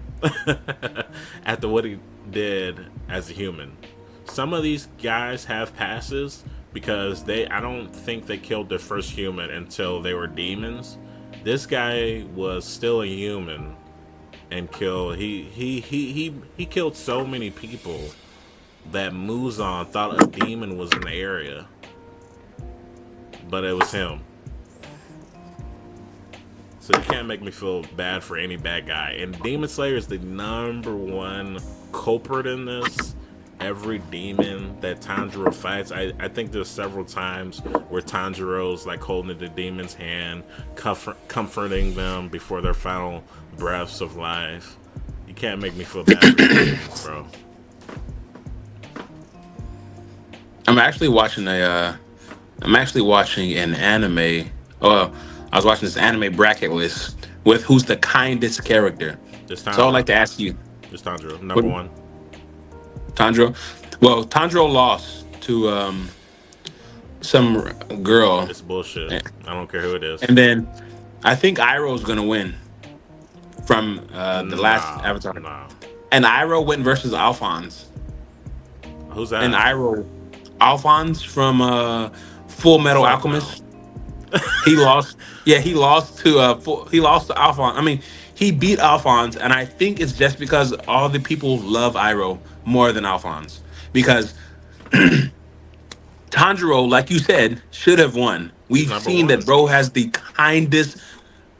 After what he did as a human, some of these guys have passes because I don't think they killed their first human until they were demons, This guy was still a human and killed. He killed so many people that Muzan thought a demon was in the area, but it was him. So you can't make me feel bad for any bad guy. And Demon Slayer is the number one culprit in this. Every demon that Tanjiro fights, I think there's several times where Tanjiro's like holding the demon's hand, comforting them before their final breaths of life. You can't make me feel bad for these demons, bro. I'm actually watching a. I'm actually watching an anime. Oh, I was watching this anime bracket list with who's the kindest character. It's So I'd Tanjiro. like to ask you, It's Tanjiro. what Number one. Tanjiro? Well, Tanjiro lost to some girl, It's bullshit. I don't care who it is. and then I think Iroh's gonna win from the last Nah, Avatar. nah. And Iroh went versus Alphonse. Who's And that? Iroh, Alphonse from Full Metal Fuck no. Alchemist. He lost. Yeah, he lost to he lost to Alphonse. I mean, he beat Alphonse, and I think it's just because all the people love Iroh more than Alphonse. Because Tanjiro, like you said, should have won. He's We've number seen that one. bro has the kindest.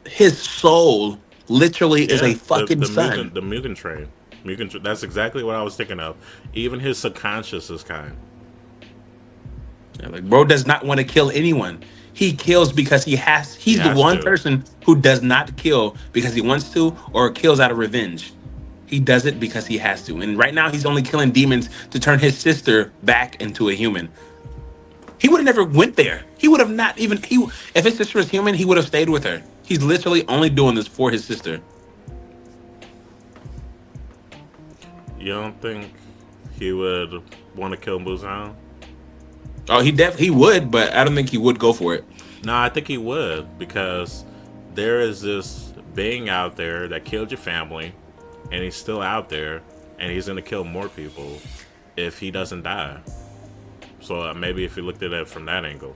His soul literally is a Yeah, fucking sun. The Mugen train. That's exactly what I was thinking of. Even his subconscious is kind. Yeah, like bro does not want to kill anyone. He kills because he has. He He's the has one to. person who does not kill because he wants to or kills out of revenge. He does it because he has to. And right now he's only killing demons to turn his sister back into a human. He would have never went there. He would have not even he if his sister was human, he would have stayed with her. He's literally only doing this for his sister. You don't think he would want to kill Muzan? Oh, he would, but I don't think he would go for it. No, I think he would because there is this being out there that killed your family, and he's still out there, and he's gonna kill more people if he doesn't die. So maybe if you looked at it from that angle.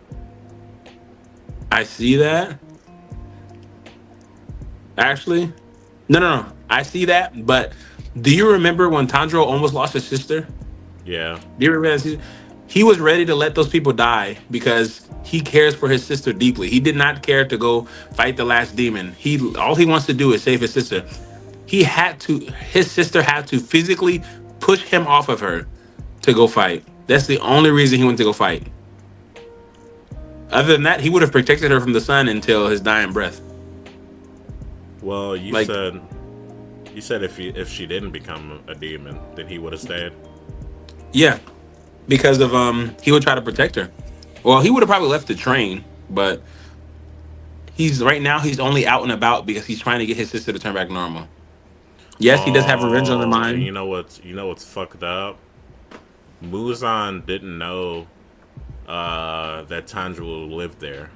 I see that. Actually, no. I see that, but do you remember when Tanjiro almost lost his sister? Yeah. Do you remember that? He was ready to let those people die because he cares for his sister deeply. He did not care to go fight the last demon. He all he wants to do is save his sister. He had to. His sister had to physically push him off of her to go fight. That's the only reason he went to go fight. Other than that, he would have protected her from the sun until his dying breath. Well, Like, you said if she didn't become a demon, then he would have stayed. yeah, because of he would try to protect her. Well, he would have probably left the train, but he's right now he's only out and about because he's trying to get his sister to turn back normal. Yes, he does have revenge on the Oh, and mind. you know what's fucked up? Muzan didn't know that Tanjiro lived there,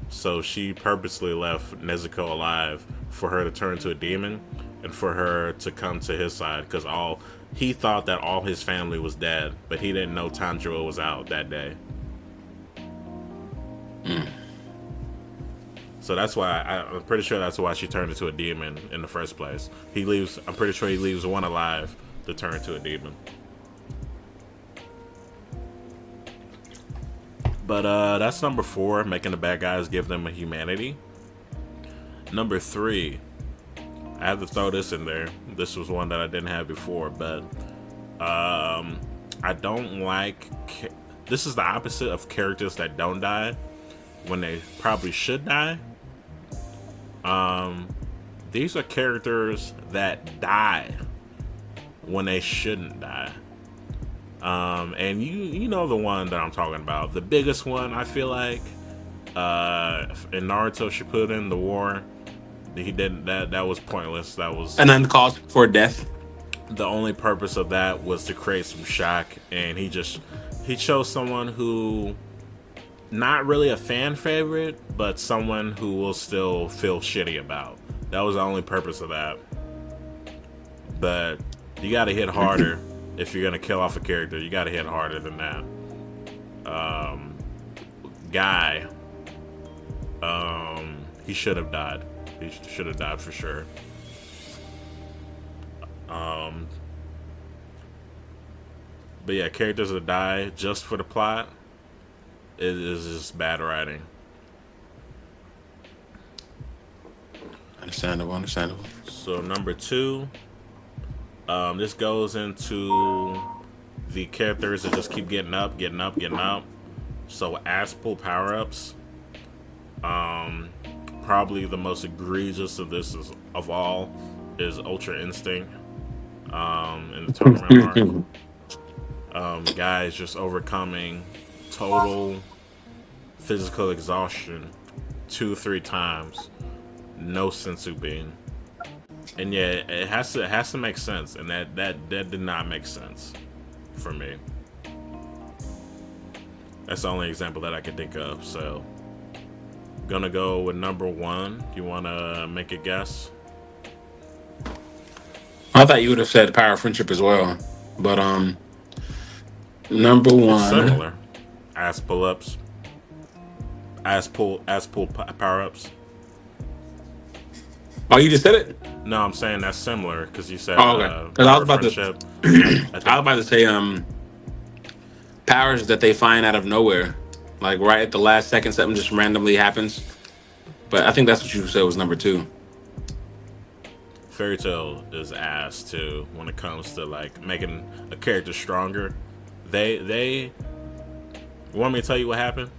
so she purposely left Nezuko alive for her to turn to a demon and for her to come to his side because all he thought that all his family was dead, but he didn't know Tanjiro was out that day. So that's why I'm pretty sure that's why she turned into a demon in the first place. He leaves. I'm pretty sure he leaves one alive to turn into a demon. But that's number 4, making the bad guys give them a humanity. Number 3, I have to throw this in there. This was one that I didn't have before, but I don't like. This is the opposite of characters that don't die when they probably should die. These are characters that die when they shouldn't die. And you know the one that I'm talking about. The biggest one, I feel like, in Naruto Shippuden, the war, he didn't. That was pointless. That was An uncalled for death. the only purpose of that was to create some shock, and he chose someone who not really a fan favorite, but someone who will still feel shitty about. That was the only purpose of that. But you got to hit harder if you're gonna kill off a character. You got to hit harder than that. Guy, he should have died. He should have died for sure. Um, but yeah, characters that die just for the plot is just bad writing. Understandable, understandable. So number two, this goes into the characters that just keep getting up, getting up, getting up. So ass pull power ups. Probably the most egregious of this is, of all is Ultra Instinct. In the tournament arc, guys just overcoming total physical exhaustion 2 3 times, no sensu bean, and yeah, it has to make sense, and that did not make sense for me. That's the only example that I can think of. So, gonna go with number one. You wanna make a guess? I thought you would have said power of friendship as well, but number It's one. similar. Ass pull ups, ass pull power ups. Oh, you just said it. No, I'm saying that's similar because you said Oh, okay. Because I was power about to, friendship. I I was think about to say powers that they find out of nowhere, like right at the last second, something just randomly happens. But I think that's what you said was number two. Fairy Tale is ass too when it comes to like making a character stronger. They want me to tell you what happened?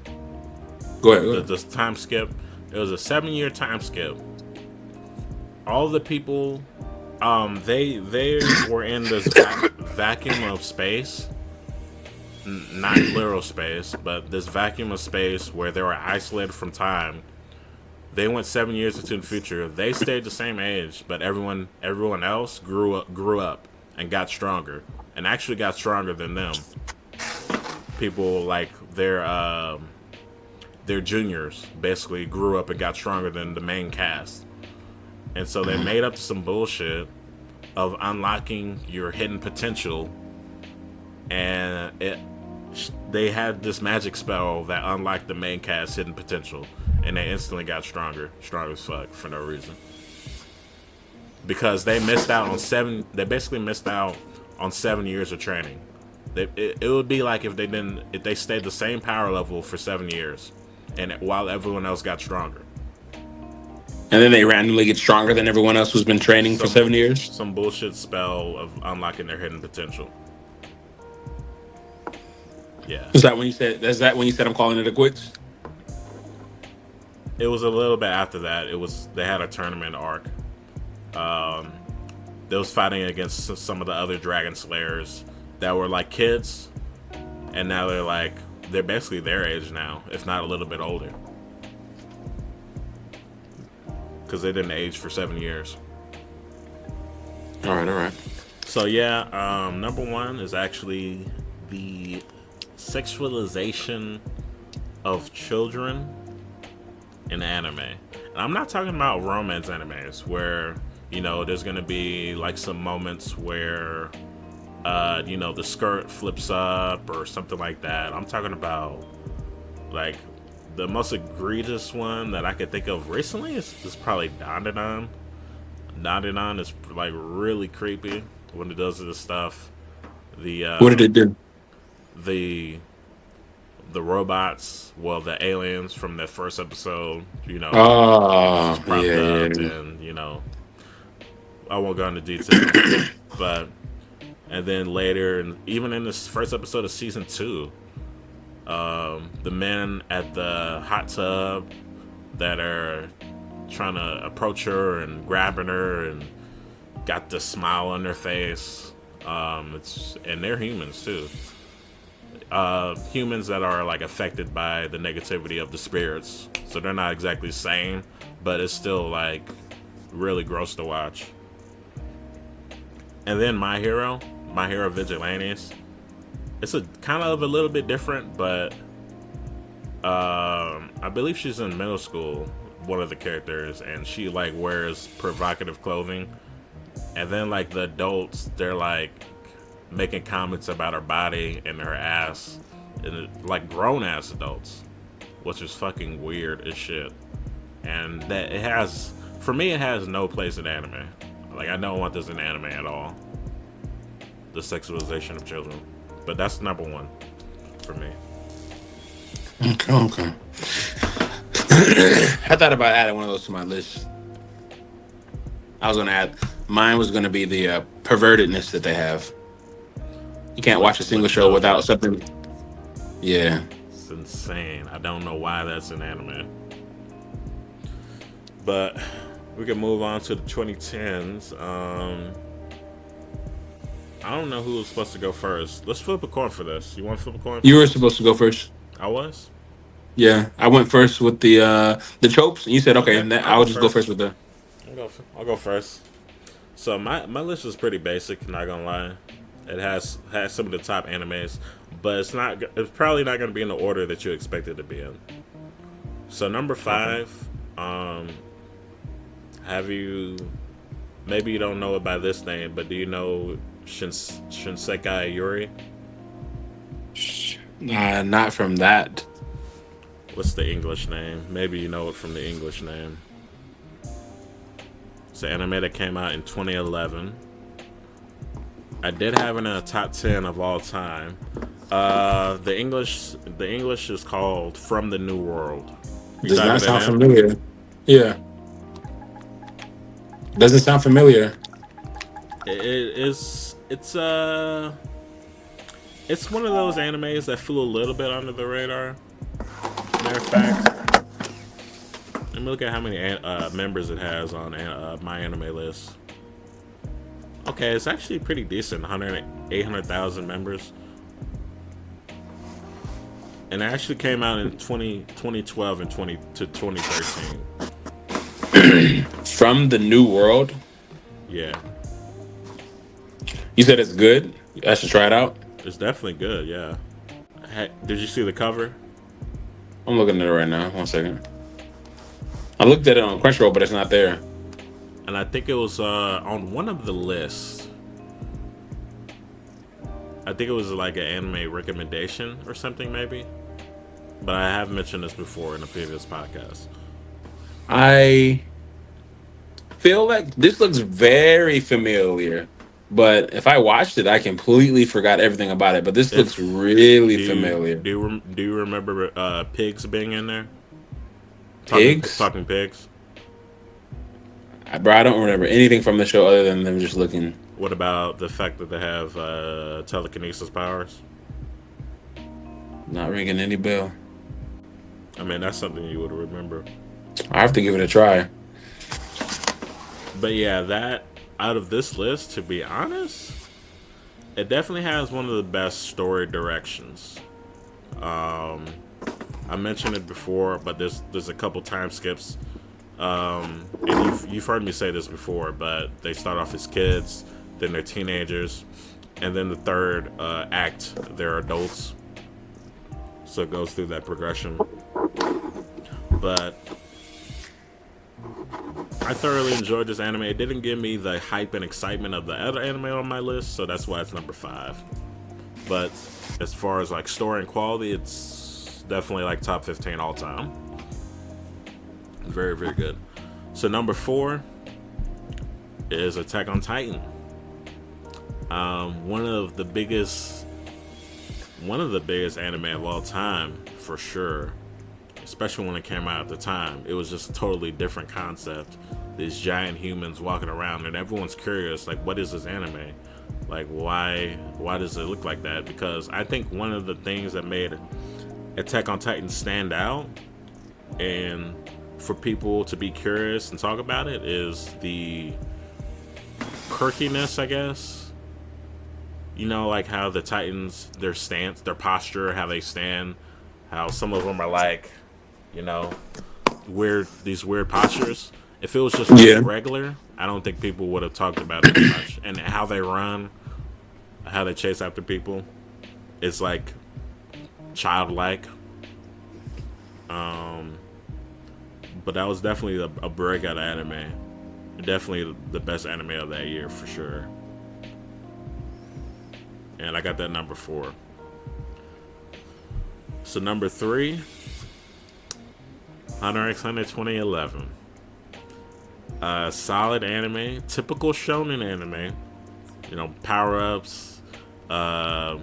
Go ahead. Go The ahead. this time skip. It was a 7 year time skip. All the people, they were in this vacuum of space, not literal space, but this vacuum of space where they were isolated from time. They went 7 years into the future. They stayed the same age, but everyone else grew up and got stronger, and actually got stronger than them. People like their juniors basically grew up and got stronger than the main cast, and so they made up some bullshit of unlocking your hidden potential, and they had this magic spell that unlocked the main cast hidden potential, and they instantly got strong as fuck for no reason. Because they missed out on seven. They basically missed out on 7 years of training. It would be like if they stayed the same power level for 7 years, and while everyone else got stronger. And then they randomly get stronger than everyone else who's been training for Some 7 years. some bullshit spell of unlocking their hidden potential. Yeah, Is that when you said? Is that when you said I'm calling it a quits? it was a little bit after that. It was they had a tournament arc. Um, they was fighting against some of the other dragon slayers that were like kids, and now they're basically their age now, if not a little bit older, because they didn't age for 7 years. All right, all right. So yeah, number one is actually the sexualization of children in anime. And I'm not talking about romance animes where there's gonna be like some moments where the skirt flips up or something like that. I'm talking about like the most egregious one that I could think of recently is probably Dandadan. Dandadan is like really creepy when it does this stuff. The What did it do? the the robots, well, the aliens from that first episode, Oh, just propped yeah, up, yeah. and I won't go into detail, but and then later, and even in this first episode of season two, the men at the hot tub that are trying to approach her and grabbing her and got the smile on their face. And they're humans too. Humans that are like affected by the negativity of the spirits, so they're not exactly sane, but it's still like really gross to watch. And then My Hero Vigilantes. It's a kind of a little bit different, but I believe she's in middle school, one of the characters, and she like wears provocative clothing. And then like the adults, they're like making comments about her body and her ass, and like grown ass adults, which is fucking weird as shit. And that it has For me, it has no place in anime. Like, I don't want this in anime at all. The sexualization of children. But that's number one for me. Okay, okay. I thought about adding one of those to my list. I was gonna add. Mine was gonna be the pervertedness that they have. You can't watch a single With show children. without something. Yeah. It's insane. I don't know why that's in anime. But we can move on to the 2010s. I don't know who was supposed to go first. Let's flip a coin for this. You want to flip a coin for You were this? supposed to go first. I was? Yeah, I went first with the tropes, and you said okay, Okay, and then I'll I'll go just go first. first with the. I'll go first. So my list is pretty basic. Not gonna lie, it has some of the top animes, but it's probably not gonna be in the order that you expect it to be in. So number Okay. five, um, have you? Maybe you don't know it by this name, but do you know Shinsekai Yuri? Not from that. What's the English name? Maybe you know it from the English name. It's an anime that came out in 2011. I did have it in a top 10 of all time. The English is called From the New World. You Does type not it sound in. familiar. Yeah, doesn't sound familiar. It's one of those animes that flew a little bit under the radar. Matter of fact, let me look at how many members it has on my anime list. Okay, it's actually pretty decent. 800,000 members. And it actually came out in 2012 and 2013. From the New World. Yeah, You said it's good. I should try it out. it's definitely good. Yeah. Did you see the cover? I'm looking at it right now. 1 second. I looked at it on Crunchyroll, but it's not there. And I think it was on one of the lists. I think it was like an anime recommendation or something, maybe. But I have mentioned this before in a previous podcast. I feel like this looks very familiar, but if I watched it, I completely forgot everything about it. But this looks If really familiar. do you remember pigs being in there? Pigs? Talking pigs. Bro, I don't remember anything from the show other than them just looking. What about the fact that they have telekinesis powers? Not ringing any bell. I mean, that's something you would remember. I have to give it a try. But yeah, that out of this list, to be honest, it definitely has one of the best story directions. Um, I mentioned it before, but there's a couple time skips. And you've heard me say this before, but they start off as kids, then they're teenagers, and then the third act they're adults. So it goes through that progression. But I thoroughly enjoyed this anime. It didn't give me the hype and excitement of the other anime on my list, so that's why it's number five. But as far as like story and quality, it's definitely like top 15 all time. Very, very good. So number four is Attack on Titan. One of the biggest anime of all time for sure. Especially when it came out at the time, it was just a totally different concept. These giant humans walking around, and everyone's curious, like, what is this anime? Like, why does it look like that? Because I think one of the things that made Attack on Titan stand out, and for people to be curious and talk about it, is the quirkiness, I guess. You know, like how the Titans, their stance, their posture, how they stand, how some of them are like, you know, these weird postures. If it was just like Yeah. regular, I don't think people would have talked about it as much. And how they run, how they chase after people, is like childlike. But that was definitely a breakout anime. Definitely the best anime of that year for sure. And I got that number four. So number three, Hunter x Hunter 2011. Solid anime, typical shonen anime. You know, power ups. Uh,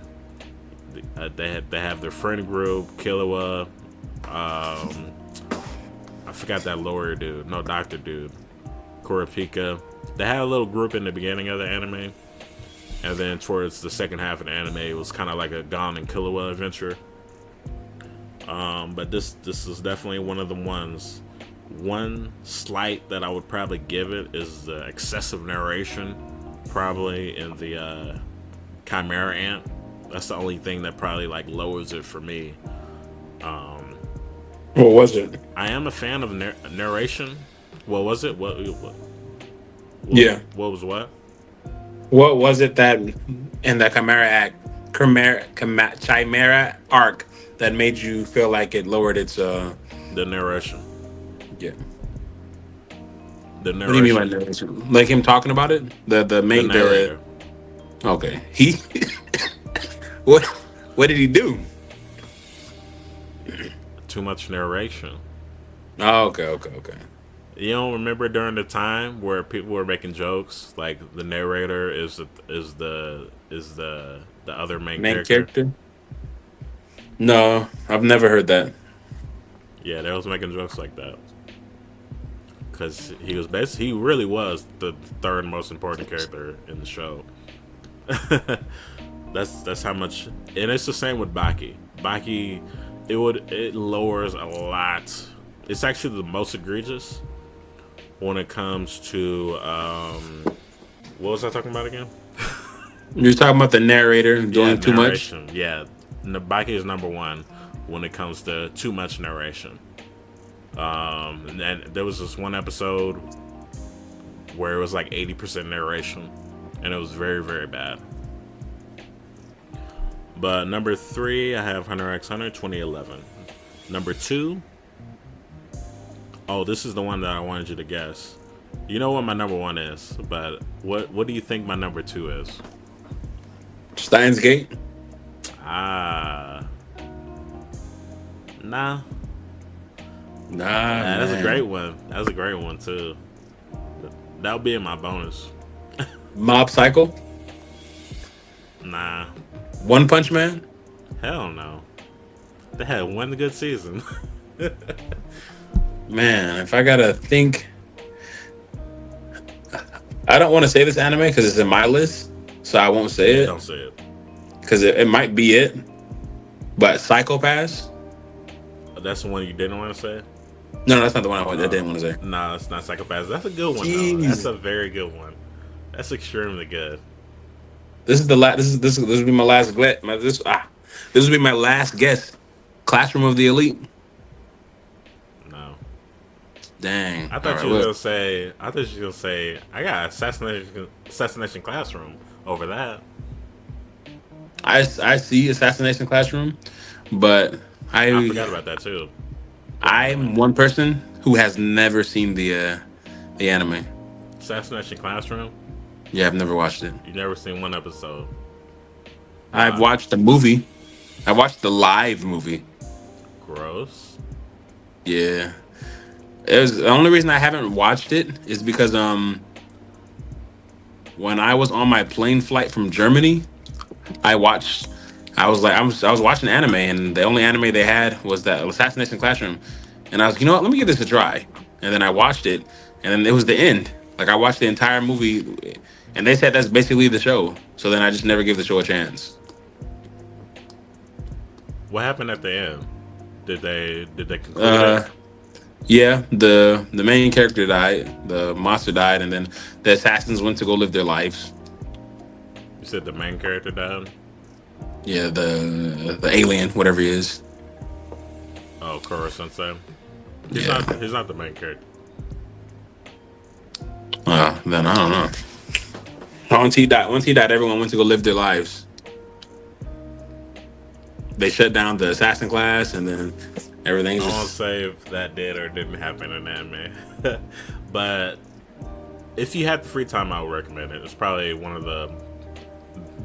they have their friend group, Killua. I forgot that lawyer dude, no doctor dude, Kurapika. They had a little group in the beginning of the anime, and then towards the second half of the anime, it was kind of like a Gon and Killua adventure. But this is definitely one of the ones. One slight that I would probably give it is the excessive narration, probably in the Chimera Ant. That's the only thing that probably like lowers it for me. What was it? I am a fan of narration. What was it? Yeah. What was what? What was it that in the Chimera arc that made you feel like it lowered its The narration. yeah. The What do you mean by narration. narration? Like him talking about it? The The main the narrator. okay. He what what did he do? Too much narration. Oh, okay. You don't remember during the time where people were making jokes like the narrator is the other main Main character. character? No, I've never heard that. Yeah, they was making jokes like that because he really was the third most important character in the show. That's how much, and it's the same with Baki. Baki, it lowers a lot. It's actually the most egregious when it comes to what was I talking about again? You're talking about the narrator Yeah, doing too much? narration. Yeah, Baki is number one when it comes to too much narration. And there was this one episode where it was like 80% narration, and it was very very bad. But number three, I have Hunter x Hunter 2011. Number two, oh, this is the one that I wanted you to guess. You know what my number one is, but what do you think my number two is? Steins Gate? Ah, nah. Nah, That's a great man. one. That's a great one too. That'll be in my bonus. Mob Psycho? Nah, One Punch Man? hell no. They had one good season. Man, if I gotta think, I don't want to say this anime because it's in my list, so I won't say Yeah, it don't say it. because it might be it. But Psychopaths? That's the one you didn't want to say. No, that's not the one I didn't want to say. Nah, it's not Psychopaths. That's a good one though. That's Jeez, a very good one. That's extremely good. this is the last. This will be my last guess. This will be my last guess. Classroom of the Elite. No, Dang. I All thought right. you was Well, gonna say. I thought you was gonna say. I got assassination classroom over that. I see Assassination Classroom, but I I forgot about that too. Definitely, I'm one person who has never seen the anime. assassination classroom. Yeah, I've never watched it. You never seen one episode. I've Wow, watched the movie. I watched the live movie. gross. Yeah. It was the only reason I haven't watched it is because when I was on my plane flight from Germany, I watched I was watching anime and the only anime they had was that Assassination Classroom. And I was, you know what, let me give this a try. And then I watched it and then it was the end. Like I watched the entire movie and they said that's basically the show. So then I just never give the show a chance. What happened at the end? Did they conclude it? Uh yeah, the main character died, the monster died, and then the assassins went to go live their lives. You said the main character died. Yeah, the alien, whatever he is. Oh, Kuro Sensei. He's Yeah. not. He's not the main character. Then I don't know. Once he died, everyone went to go live their lives. They shut down the assassin class, and then everything's I won't just say if that did or didn't happen in anime, but if you had the free time, I would recommend it. It's probably one of the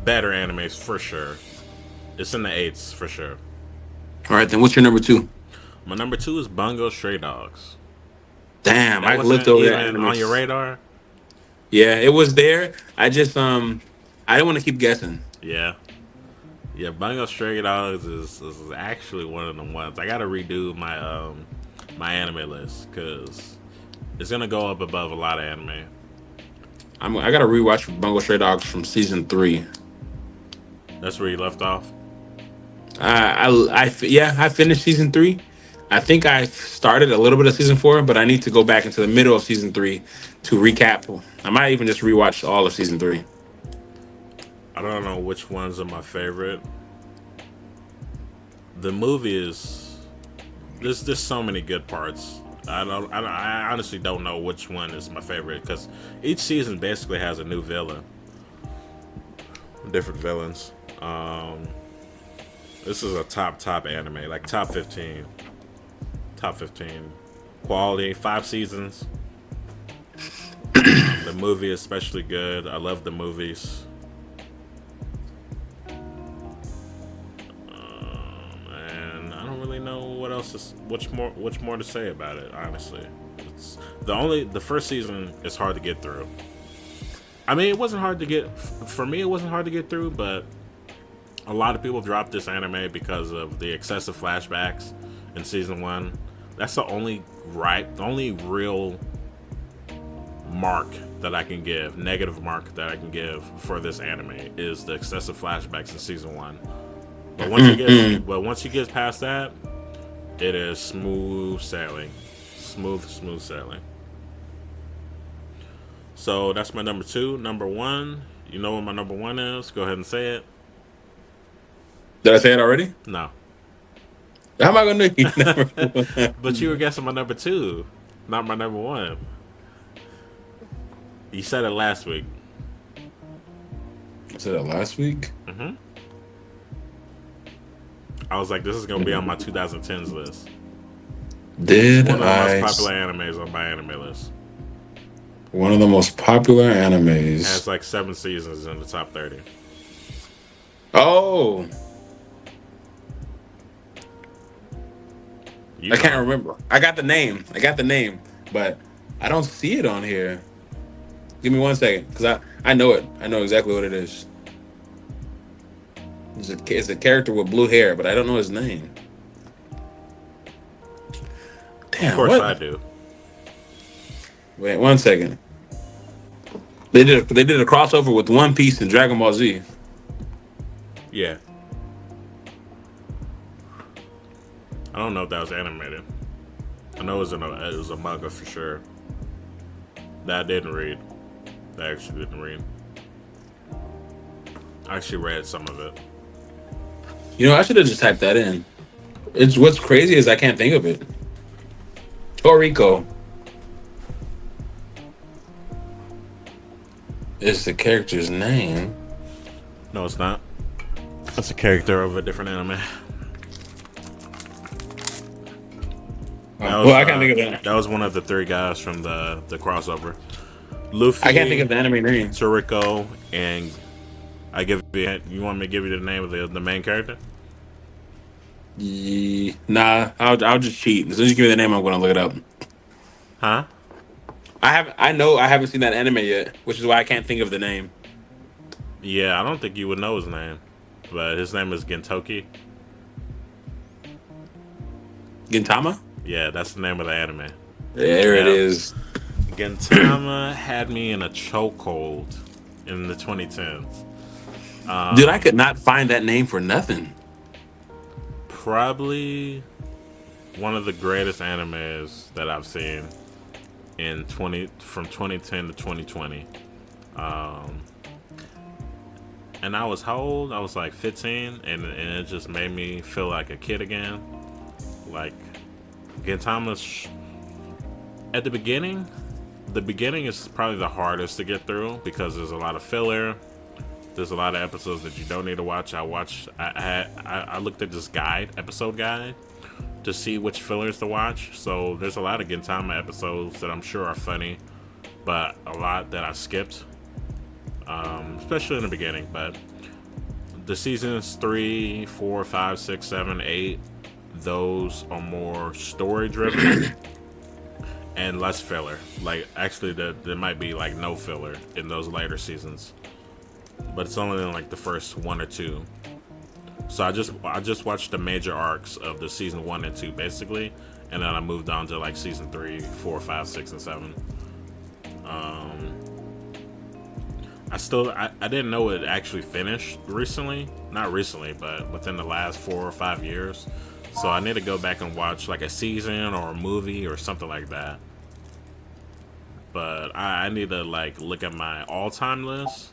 better animes for sure. It's in the eights for sure. all right. Then what's your number two? My number two is Bungo Stray Dogs. Damn, That I looked wasn't over that even anime. on your radar. Yeah, it was there. I just I didn't want to keep guessing. Yeah, yeah. Bungo Stray Dogs is actually one of the ones. I gotta redo my anime list because it's gonna go up above a lot of anime. I gotta rewatch Bungo Stray Dogs from season 3. That's where you left off. Yeah, I finished season 3. I think I started a little bit of season 4, but I need to go back into the middle of season 3 to recap. I might even just rewatch all of season 3. I don't know which ones are my favorite. The movie is there's just so many good parts. I honestly don't know which one is my favorite because each season basically has a new villain, different villains. Um, this is a top anime, like top 15 quality, 5 seasons. The movie is especially good. I love the movies. And I don't really know what else is what's more to say about it. Honestly, it's the first season is hard to get through. I mean, it wasn't hard to get for me. It wasn't hard to get through, but a lot of people dropped this anime because of the excessive flashbacks in season one. That's the only real mark that I can give, negative mark that I can give for this anime is the excessive flashbacks in season one. Once you get past that, it is smooth sailing, smooth sailing. So that's my number two. Number one, you know what my number one is? Go ahead and say it. Did I say it already? No, How am I gonna know you number but you were one? guessing my number two, not my number one. You said it last week. I said that last week. I was like, this is gonna be on my 2010s list. It's Did one of the most I? popular animes on my anime list. One of the most popular Has animes. like 7 seasons in the top 30. Oh, You I can't know, remember. I got the name. But I don't see it on here. Give me 1 second, because I know it. I know exactly what it is. It's a character with blue hair, but I don't know his name. of Damn, course what? I do. Wait 1 second. They did a crossover with One Piece and Dragon Ball Z. Yeah, I don't know if that was animated. I know it was a manga for sure. That I didn't read. That I actually didn't read. I actually read some of it. You know, I should have just typed that in. It's what's crazy is I can't think of it. Toriko is the character's name. No, it's not. That's a character of a different anime. Well, I can't think of it. That was one of the three guys from the crossover. Luffy, I can't think of the anime name. Toriko, and you want me to give you the name of the main character? Nah, I'll just cheat. As soon as you give me the name, I'm gonna look it up. Huh? I know I haven't seen that anime yet, which is why I can't think of the name. Yeah, I don't think you would know his name, but his name is Gentoki. Gintama? Yeah, that's the name of the anime. There it Yeah. is. Gintama had me in a chokehold in the 2010s. Dude, I could not find that name for nothing. Probably one of the greatest animes that I've seen in 2010 to 2020. Um, and I was how old? I was like 15, and it just made me feel like a kid again. Like Gintama's at the beginning is probably the hardest to get through because there's a lot of filler. There's a lot of episodes that you don't need to watch. I looked at this episode guide, to see which fillers to watch. So there's a lot of Gintama episodes that I'm sure are funny, but a lot that I skipped, especially in the beginning. But the seasons 3, 4, 5, 6, 7, 8, those are more story driven. and less filler. Like actually, there might be like no filler in those later seasons, but it's only in like the first one or two. So I just watched the major arcs of the season 1 and 2 basically, and then I moved on to like season 3, 4, 5, 6, and 7. Um, I didn't know it actually finished recently. Not recently, but within the last 4 or 5 years. So I need to go back and watch like a season or a movie or something like that. But I need to like look at my all time list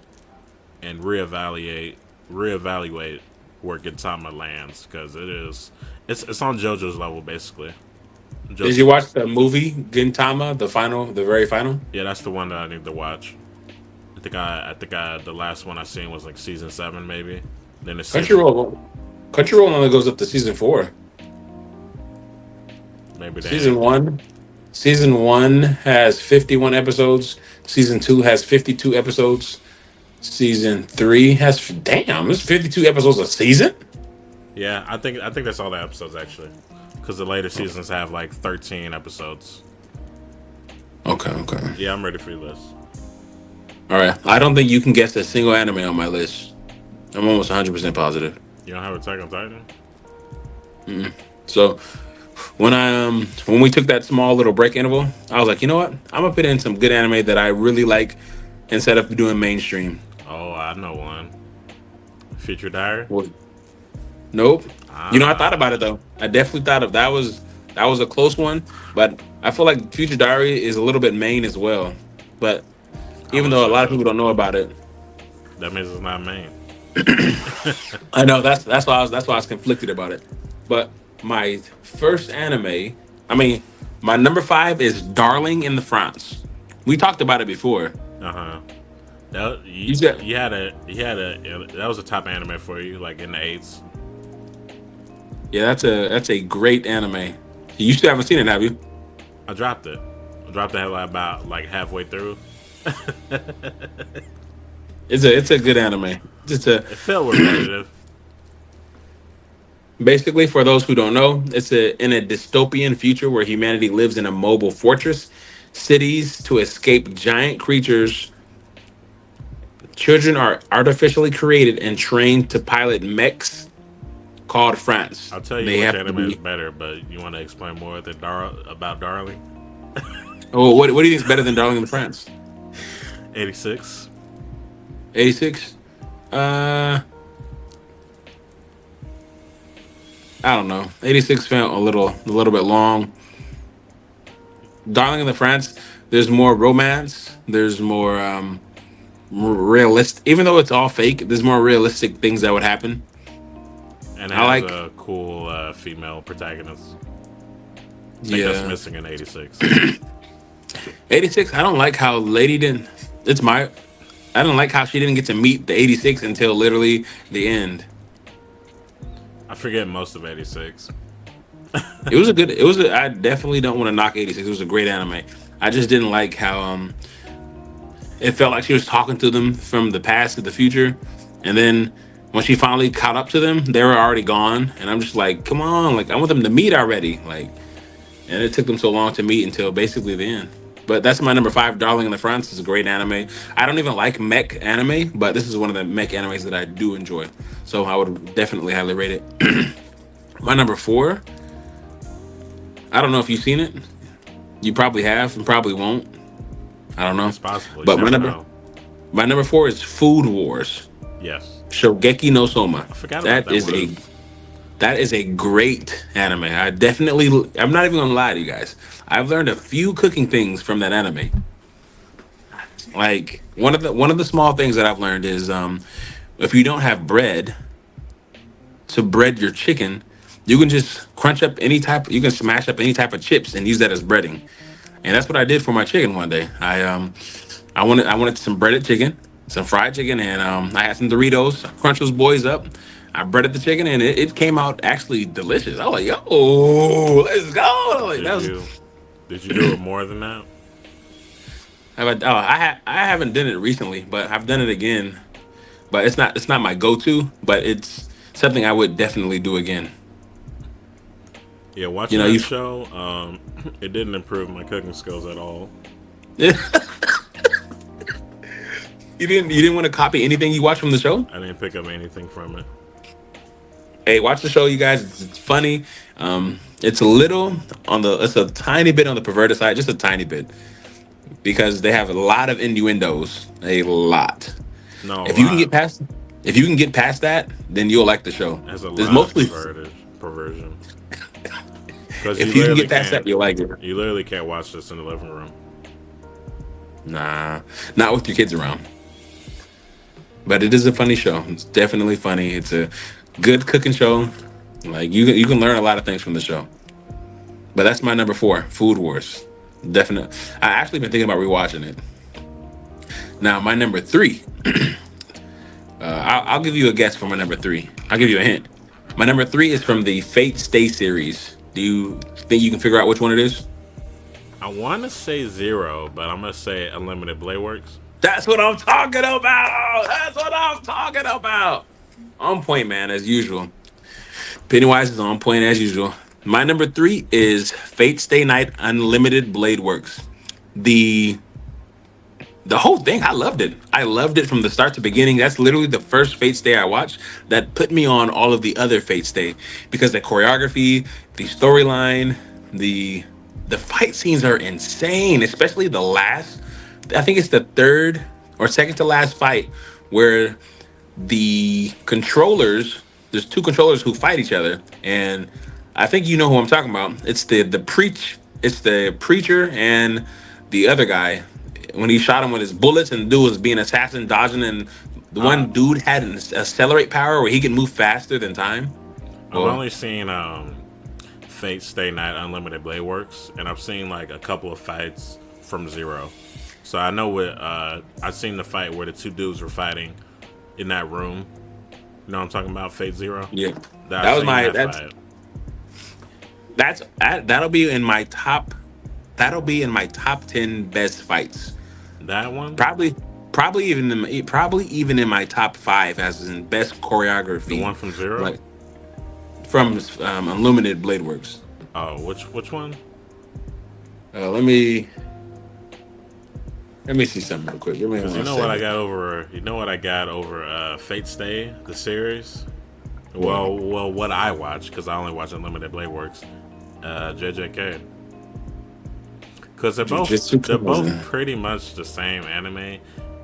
and reevaluate where Gintama lands because it's on JoJo's level basically. Did Jo- you watch the movie Gintama, the very final? yeah, that's the one that I need to watch. I think the last one I seen was like season 7 maybe. Then the season Crunchyroll, Crunchyroll only goes up to season 4. maybe Season they one, season one has 51 episodes. Season two has 52 episodes. Season three has damn, it's 52 episodes a season. yeah I think that's all the episodes actually because the later seasons have like 13 episodes. Okay, okay. Yeah, I'm ready for your list. All right. I don't think you can guess a single anime on my list. I'm almost 100% positive. You don't have Attack on Titan? Mm-mm. So when we took that small little break interval, I was like, you know what? I'm gonna put in some good anime that I really like instead of doing mainstream. Oh, I know one. Future Diary? Well, nope. You know, I thought about it Ah, though. I definitely thought of that was a close one, but I feel like Future Diary is a little bit main as well. But I even would though a say lot of so. people don't know about it, That means it's not main. I know that's why I was conflicted about it. But my first anime, I mean, my number five is Darling in the France. We talked about it before. Uh huh. That you, You said, you had a that was a top anime for you, like in the eights. yeah, that's a great anime. You still haven't seen it, have you? I dropped it. I dropped it like about like halfway through. It's a good anime. It's a It felt repetitive. Basically, for those who don't know, it's in a dystopian future where humanity lives in a mobile fortress, cities to escape giant creatures. Children are artificially created and trained to pilot mechs called France. I'll tell you They which have to anime is be. better, but you want to explain more than about Darling? Oh, what do you think is better than Darling in France? 86. 86. I don't know. 86 felt a little bit long. Darling in the France. There's more romance. There's more realistic. Even though it's all fake, there's more realistic things that would happen. And it I has like. a cool female protagonist. I think that's Yeah. missing in 86. 86. I don't like how Lady didn't. It's my. I don't like how she didn't get to meet the 86 until literally the end. I forget most of 86. It was a good. It was. I definitely don't want to knock 86. It was a great anime. I just didn't like how it felt like she was talking to them from the past to the future, and then when she finally caught up to them, they were already gone. And I'm just like, come on, like I want them to meet already. Like, and it took them so long to meet until basically the end. But that's my number five. Darling in the France is a great anime. I don't even like mech anime, but this is one of the mech animes that I do enjoy. So I would definitely highly rate it. My number four. I don't know if you've seen it. You probably have and probably won't. I don't know. It's possible. You But never know. my number four is Food Wars. Yes. Shogeki no Soma. I forgot about That that is one. a great anime. I'm not even gonna lie to you guys. I've learned a few cooking things from that anime. Like one of the small things that I've learned is if you don't have bread to bread your chicken, you can just crunch up any type you can smash up any type of chips and use that as breading. And that's what I did for my chicken one day. I wanted some breaded chicken, some fried chicken, and I had some Doritos. I crunched those boys up. I breaded the chicken, and it came out actually delicious. I was like, "Yo, let's go!" Like Did that was. you did you do it more than that? I haven't done it recently, but I've done it again. But it's not my go-to, but it's something I would definitely do again. Yeah, You watching know, that you show, it didn't improve my cooking skills at all. you didn't want to copy anything you watched from the show. I didn't pick up anything from it. Hey, watch the show, you guys. It's funny. It's a little it's a tiny bit on the perverted side, just a tiny bit, because they have a lot of innuendos, a lot. No, a If you can lot. get past, if you can get past that, then you'll like the show. There's a There's lot of mostly, perversion. Because if you can get past that, you'll like it. you literally can't watch this in the living room. Nah, not with your kids around. But it is a funny show. It's definitely funny. It's a good cooking show. Like you can learn a lot of things from the show. But that's my number 4, Food Wars. Definitely. I actually been thinking about rewatching it. Now my number 3. I'll give you a guess for my number 3. I'll give you a hint. My number 3 is from the Fate Stay series. Do you think you can figure out which one it is? I want to say Zero, but I'm gonna say Unlimited Blade Works. That's what I'm talking about. That's what I'm talking about. On point, man, as usual. Pennywise is on point as usual. My number 3 is Fate Stay Night Unlimited Blade Works. The the whole thing, I loved it. I loved it from the start to beginning. That's literally the first Fate Stay I watched that put me on all of the other Fate Stay, because the choreography, the storyline, the the fight scenes are insane, especially the last. I think it's the third or second to last fight where the controllers, there's two controllers who fight each other, and I think you know who I'm talking about. It's the preacher and the other guy, when he shot him with his bullets, and the dude was being assassin dodging, and the Uh, one dude had an accelerate power where he can move faster than time. I've Well, only seen Fate Stay Night Unlimited Blade Works, and I've seen like a couple of fights from Zero. So I know what I've seen the fight where the two dudes were fighting in that room. You know what I'm talking about? Fate Zero. yeah, I've that was seen my that fight. that'll be in my top. That'll be in my top 10 best fights. That one, Probably, probably even in my top 5 as in best the one choreography, from Zero. like from Unlimited Blade Works. Oh, which one? Uh, let me let me see something real quick. Give me Because you one know what I second. got over. You know what I got over Fate Stay, the series. What? What I watch, because I only watch Unlimited Blade Works. JJK. Because Jujutsu they're both Kaisen. pretty much the same anime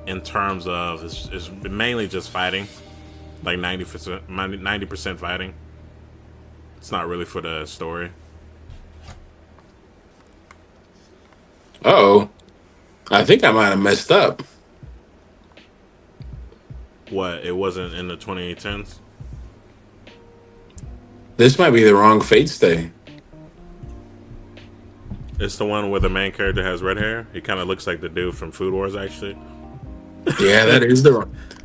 in terms of it's mainly just fighting, like 90% fighting. It's not really for the story. Oh, I think I might have messed up. What, it wasn't in the 2010's? This might be the wrong Fate Stay. It's the one where the main character has red hair. He kind of looks like the dude from Food Wars, actually. Yeah,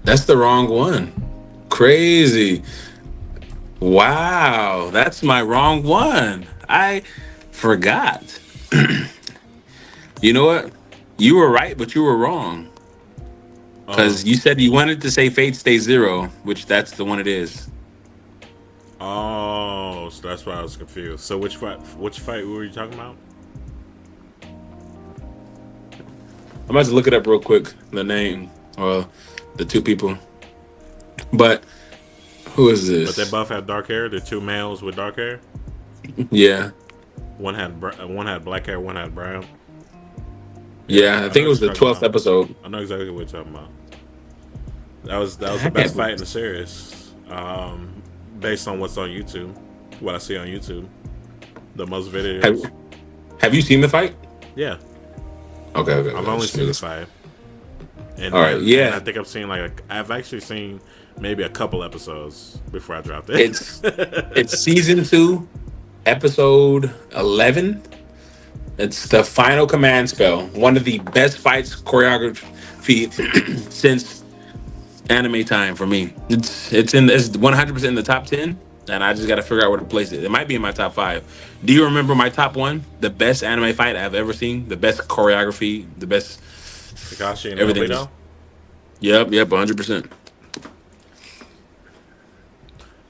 that's the wrong one. Crazy. Wow, that's my wrong one. I forgot. You know what? You were right, but you were wrong. Oh, Because you said you wanted to say Fate Stay Zero, which that's the one it is. oh, so that's why I was confused. So which fight were you talking about? I'm about to look it up real quick, the name, or the two people. But who is But they this? both had dark hair. The two males with dark hair. Yeah. One had black hair. One had brown. Yeah, Yeah, I I know think it what was you're the talking 12th about. episode. I know exactly what you're talking about. That was the I best can't. fight in the series, based on what's on YouTube. What I see on YouTube, the most Have, videos. have you seen the fight? Yeah, Okay, okay, I've okay. only Just give seen me the this. fight, All right, and I yeah. think I've seen I've actually seen maybe a couple episodes before I dropped it. It's season 2, episode 11. It's the final command spell. One of the best fights choreography since anime time for me. It's 100% in the top 10, and I just got to figure out where to place it. It might be in my top 5. Do you remember my top 1? The best anime fight I've ever seen, the best choreography, the best Kakashi and everything. Just Obito. yep, 100%.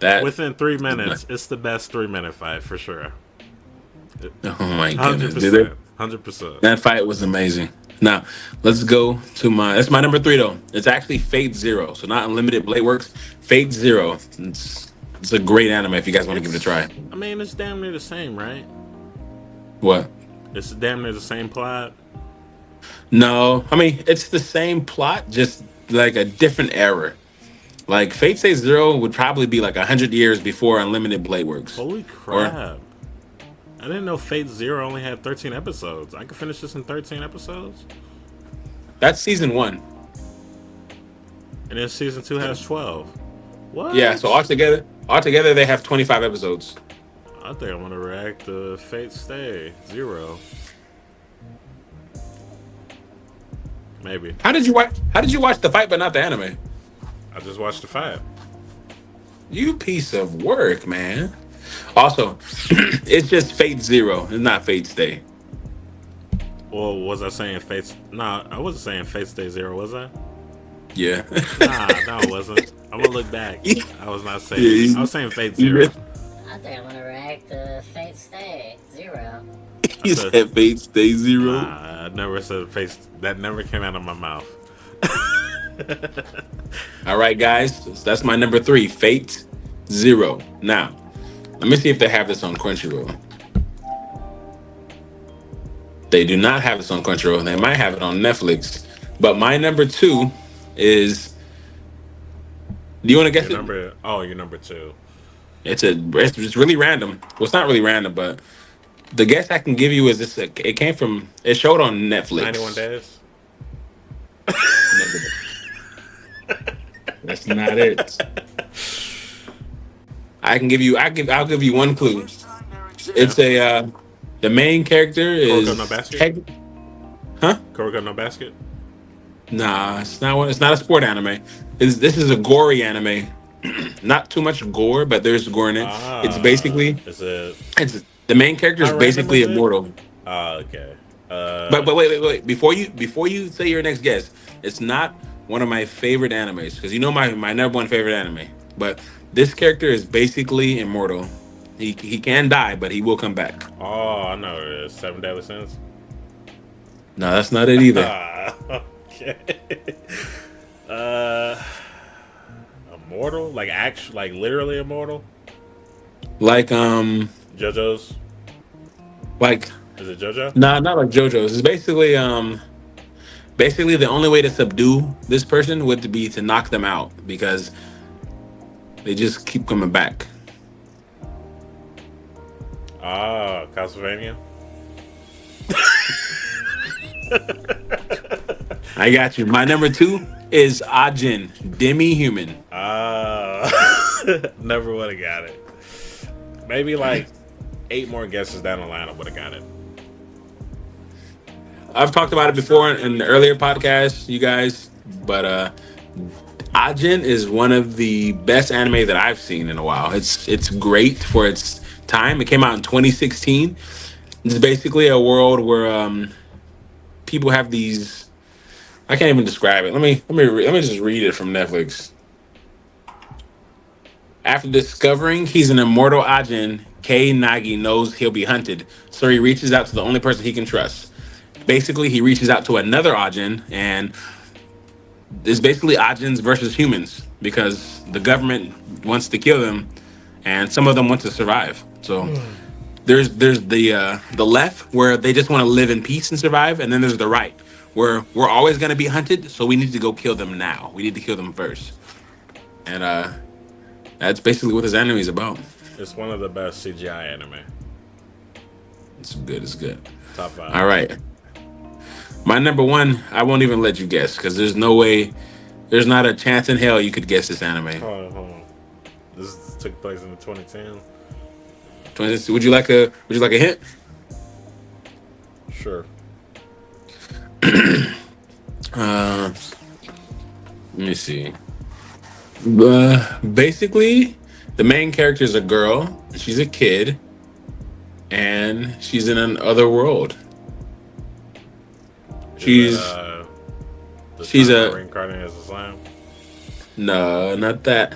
That Within three is my minutes, it's the best 3 minute fight for sure. Oh my Hundred goodness, did it? percent, 100%. That fight was amazing. Now, let's go to my. That's my number three though. It's actually Fate Zero, so not Unlimited Blade Works. Fate Zero. It's a great anime if you guys want to give it a try. I mean, it's damn near the same, right? What? It's damn near the same plot. No, I mean it's the same plot, just like a different era. Like Fate Stay Zero would probably be like 100 years before Unlimited Blade Works, Holy or crap! I didn't know Fate Zero only had 13 episodes. I could finish this in 13 episodes, that's season one. and then season two has 12. Yeah, so What? altogether they have 25 episodes. I think I'm gonna react to Fate Stay Zero. Maybe. How did you watch the fight but not the anime? I just watched the fight. You piece of work, man. Also, it's just Fate Zero. It's not Fate Stay. Or was I saying Fate? Nah, I wasn't saying Fate Stay Zero, was I? Yeah. Nah, no, I wasn't. I'm gonna look back. yeah, I was not saying. I you, was saying Fate you, Zero. missed- I think I'm gonna react to Fate Stay Zero. I you said, said Fate Stay Zero. nah, I never said Fate. That never came out of my mouth. All right, guys. That's my number three, Fate Zero. Now, let me see if they have this on Crunchyroll. They do not have this on Crunchyroll. They might have it on Netflix. But my number two is. Do you want to guess Your it? number. Oh, your number two. It's really random. Well, it's not really random, but the guess I can give you is this. It came from. It showed on 91 Netflix. days. Never- That's not it. I can give you. I'll give you one clue. Yeah. It's a. The main character Kuroko no is. basket. Huh? Kuroko no basket. Nah, it's not one. It's not a sport anime. This is a gory anime. Not too much gore, but there's gore in it. It's basically. Is it It's the main character is how random basically is it? immortal. Okay. But wait. Before you say your next guess, it's not one of my favorite animes because you know my number one favorite anime. But this character is basically immortal. He can die, but he will come back. Oh, I know it is. Seven Deadly Sins. No, that's not it either. Okay. uh, immortal? Like actual? Like literally immortal? Like JoJo's? like Is it JoJo? nah, not like JoJo's. It's basically the only way to subdue this person would be to knock them out because they just keep coming back. Ah, Castlevania. I got you. My number two is Ajin, Demi Human. Ah, never would have got it. Maybe like 8 more guesses down the line, I would have got it. I've talked about it before in the earlier podcast, you guys, but Ajin is one of the best anime that I've seen in a while. It's great for its time. It came out in 2016. It's basically a world where people have these. I can't even describe it. Let me just read it from Netflix. After discovering he's an immortal Ajin, Kei Nagi knows he'll be hunted, so he reaches out to the only person he can trust. Basically, he reaches out to another Ajin, and it's basically Ajins versus humans because the government wants to kill them, and some of them want to survive. So there's the left where they just want to live in peace and survive, and then there's the right where we're always going to be hunted, so we need to go kill them now. We need to kill them first, and that's basically what this anime is about. It's one of the best CGI anime. It's good. It's good. Top five. All right. My number one, I won't even let you guess because there's no way, there's not a chance in hell you could guess this anime. Hold on. This took place in the 2010. Would you like a hint? Sure. Uh, Let me see. Basically, the main character is a girl. She's a kid, and she's in another world. Is She's that, the she's time a reincarnated as a slime? no, not that.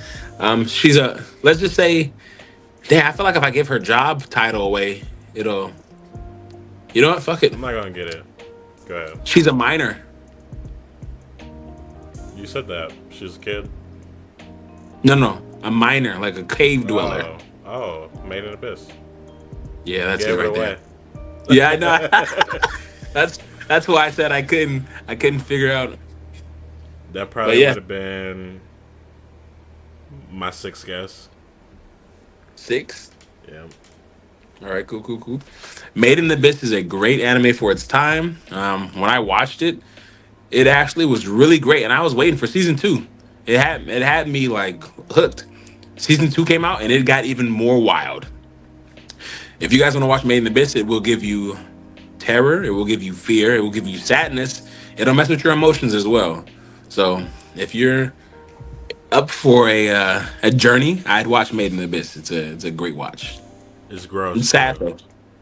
She's a. Let's just say, damn. I feel like if I give her job title away, it'll You know what? Fuck it. I'm not gonna get it. Go ahead. She's a minor. You said that. She's a kid. No, a minor, like a cave dweller. Oh, oh, made in abyss. Yeah, that's Gave it it right there. away. Yeah, I know. that's why I said I couldn't figure out. That But probably yeah, would have been my sixth guess. 6. Yeah. All right, cool. Made in Abyss is a great anime for its time. When I watched it, it actually was really great, and I was waiting for season 2. It had me like hooked. Season 2 came out, and it got even more wild. If you guys want to watch Made in Abyss, it will give you terror, it will give you fear, it will give you sadness. It'll mess with your emotions as well. So if you're up for a journey, I'd watch Made in Abyss. It's a great watch. It's gross It's sad too. though.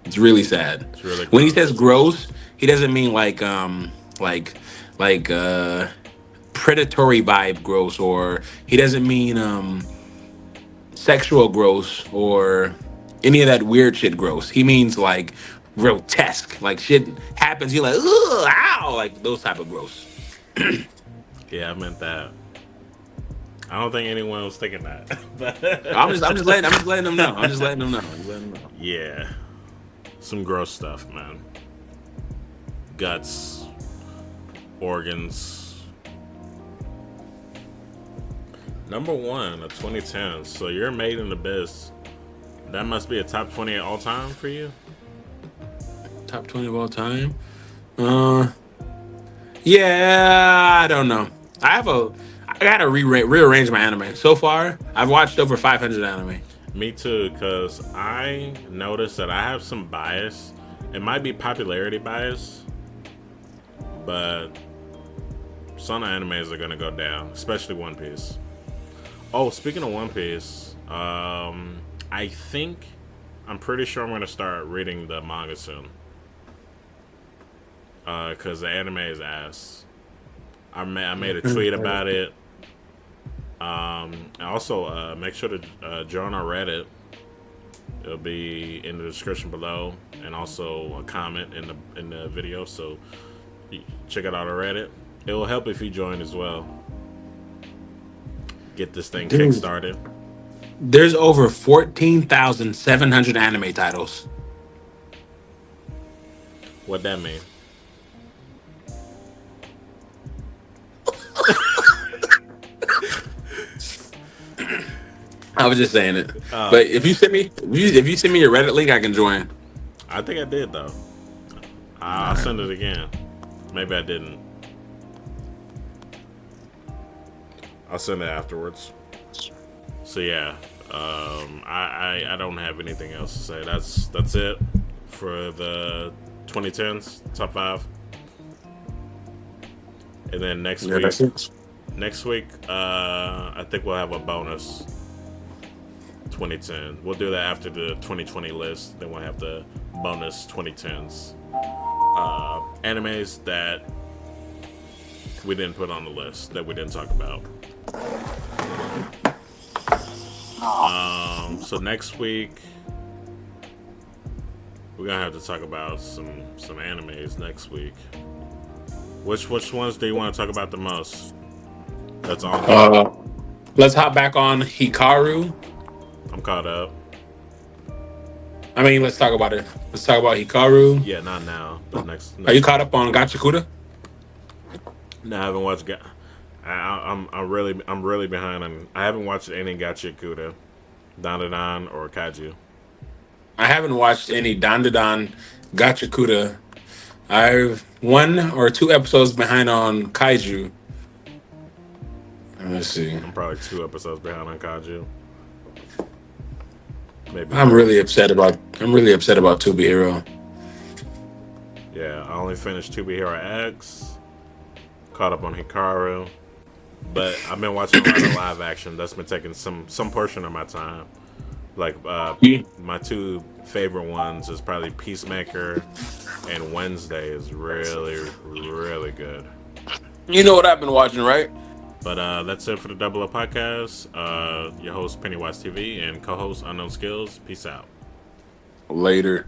It's really sad. It's really When he says gross. gross, he doesn't mean like like predatory vibe gross, or he doesn't mean sexual gross or any of that weird shit gross. He means like grotesque. Like shit happens, you're like, ugh, ow, like those type of gross. Yeah, I meant that. I don't think anyone was thinking that. I'm just letting them know. I'm just letting them know. I'm just letting them know. Yeah, some gross stuff, man. Guts, organs. Number one of 2010. So you're Made in Abyss. That must be a top 20 all time for you. Top 20 of all time. Uh yeah, I don't know. I gotta rearrange my anime. So far, I've watched over 500 anime. Me too, because I noticed that I have some bias. It might be popularity bias, but some animes are gonna go down, especially One Piece. Oh, speaking of One Piece, I think I'm pretty sure I'm gonna start reading the manga soon. Cause the anime is ass. I made a tweet about it. Also, make sure to join our Reddit. It'll be in the description below, and also a comment in the video. So check it out on Reddit. It will help if you join as well. Get this thing Dude, kickstarted. there's over 14,700 anime titles. What that mean? I was just saying it. But if you send me your Reddit link, I can join. I think I did though. I'll Alright. send it again. Maybe I didn't. I'll send it afterwards. So yeah, I don't have anything else to say. That's it for the 2010s top 5. And then next Yeah, week, that's it. I think we'll have a bonus 2010. We'll do that after the 2020 list. Then we'll have the bonus 2010s animes that we didn't put on the list, that we didn't talk about. So next week we're gonna have to talk about some animes next week. Which ones do you want to talk about the most? That's on here. Let's hop back on Hikaru. I'm caught up. I mean, let's talk about it. Let's talk about Hikaru. Yeah, not now. But next Are you week. caught up on Gachakuda? No, I haven't watched. I'm really behind on. I haven't watched any Gacha Kuda, Dandadan, or Kaiju. I haven't watched any Dandadan Gachakuda. I've 1 or 2 episodes behind on Kaiju. Let's see. I'm probably 2 episodes behind on Kaiju. Maybe I'm 3. really upset about. I'm really upset about To Be Hero. Yeah, I only finished 2 Hero X. Caught up on Hikaru. But I've been watching a lot of live action. That's been taking some portion of my time. Like You, my 2 favorite ones is probably Peacemaker, and Wednesday is really really good. you know what I've been watching, right? But that's it for the Double Up Podcast. Your host Pennywise TV and co-host Unknown Skills. Peace out. Later.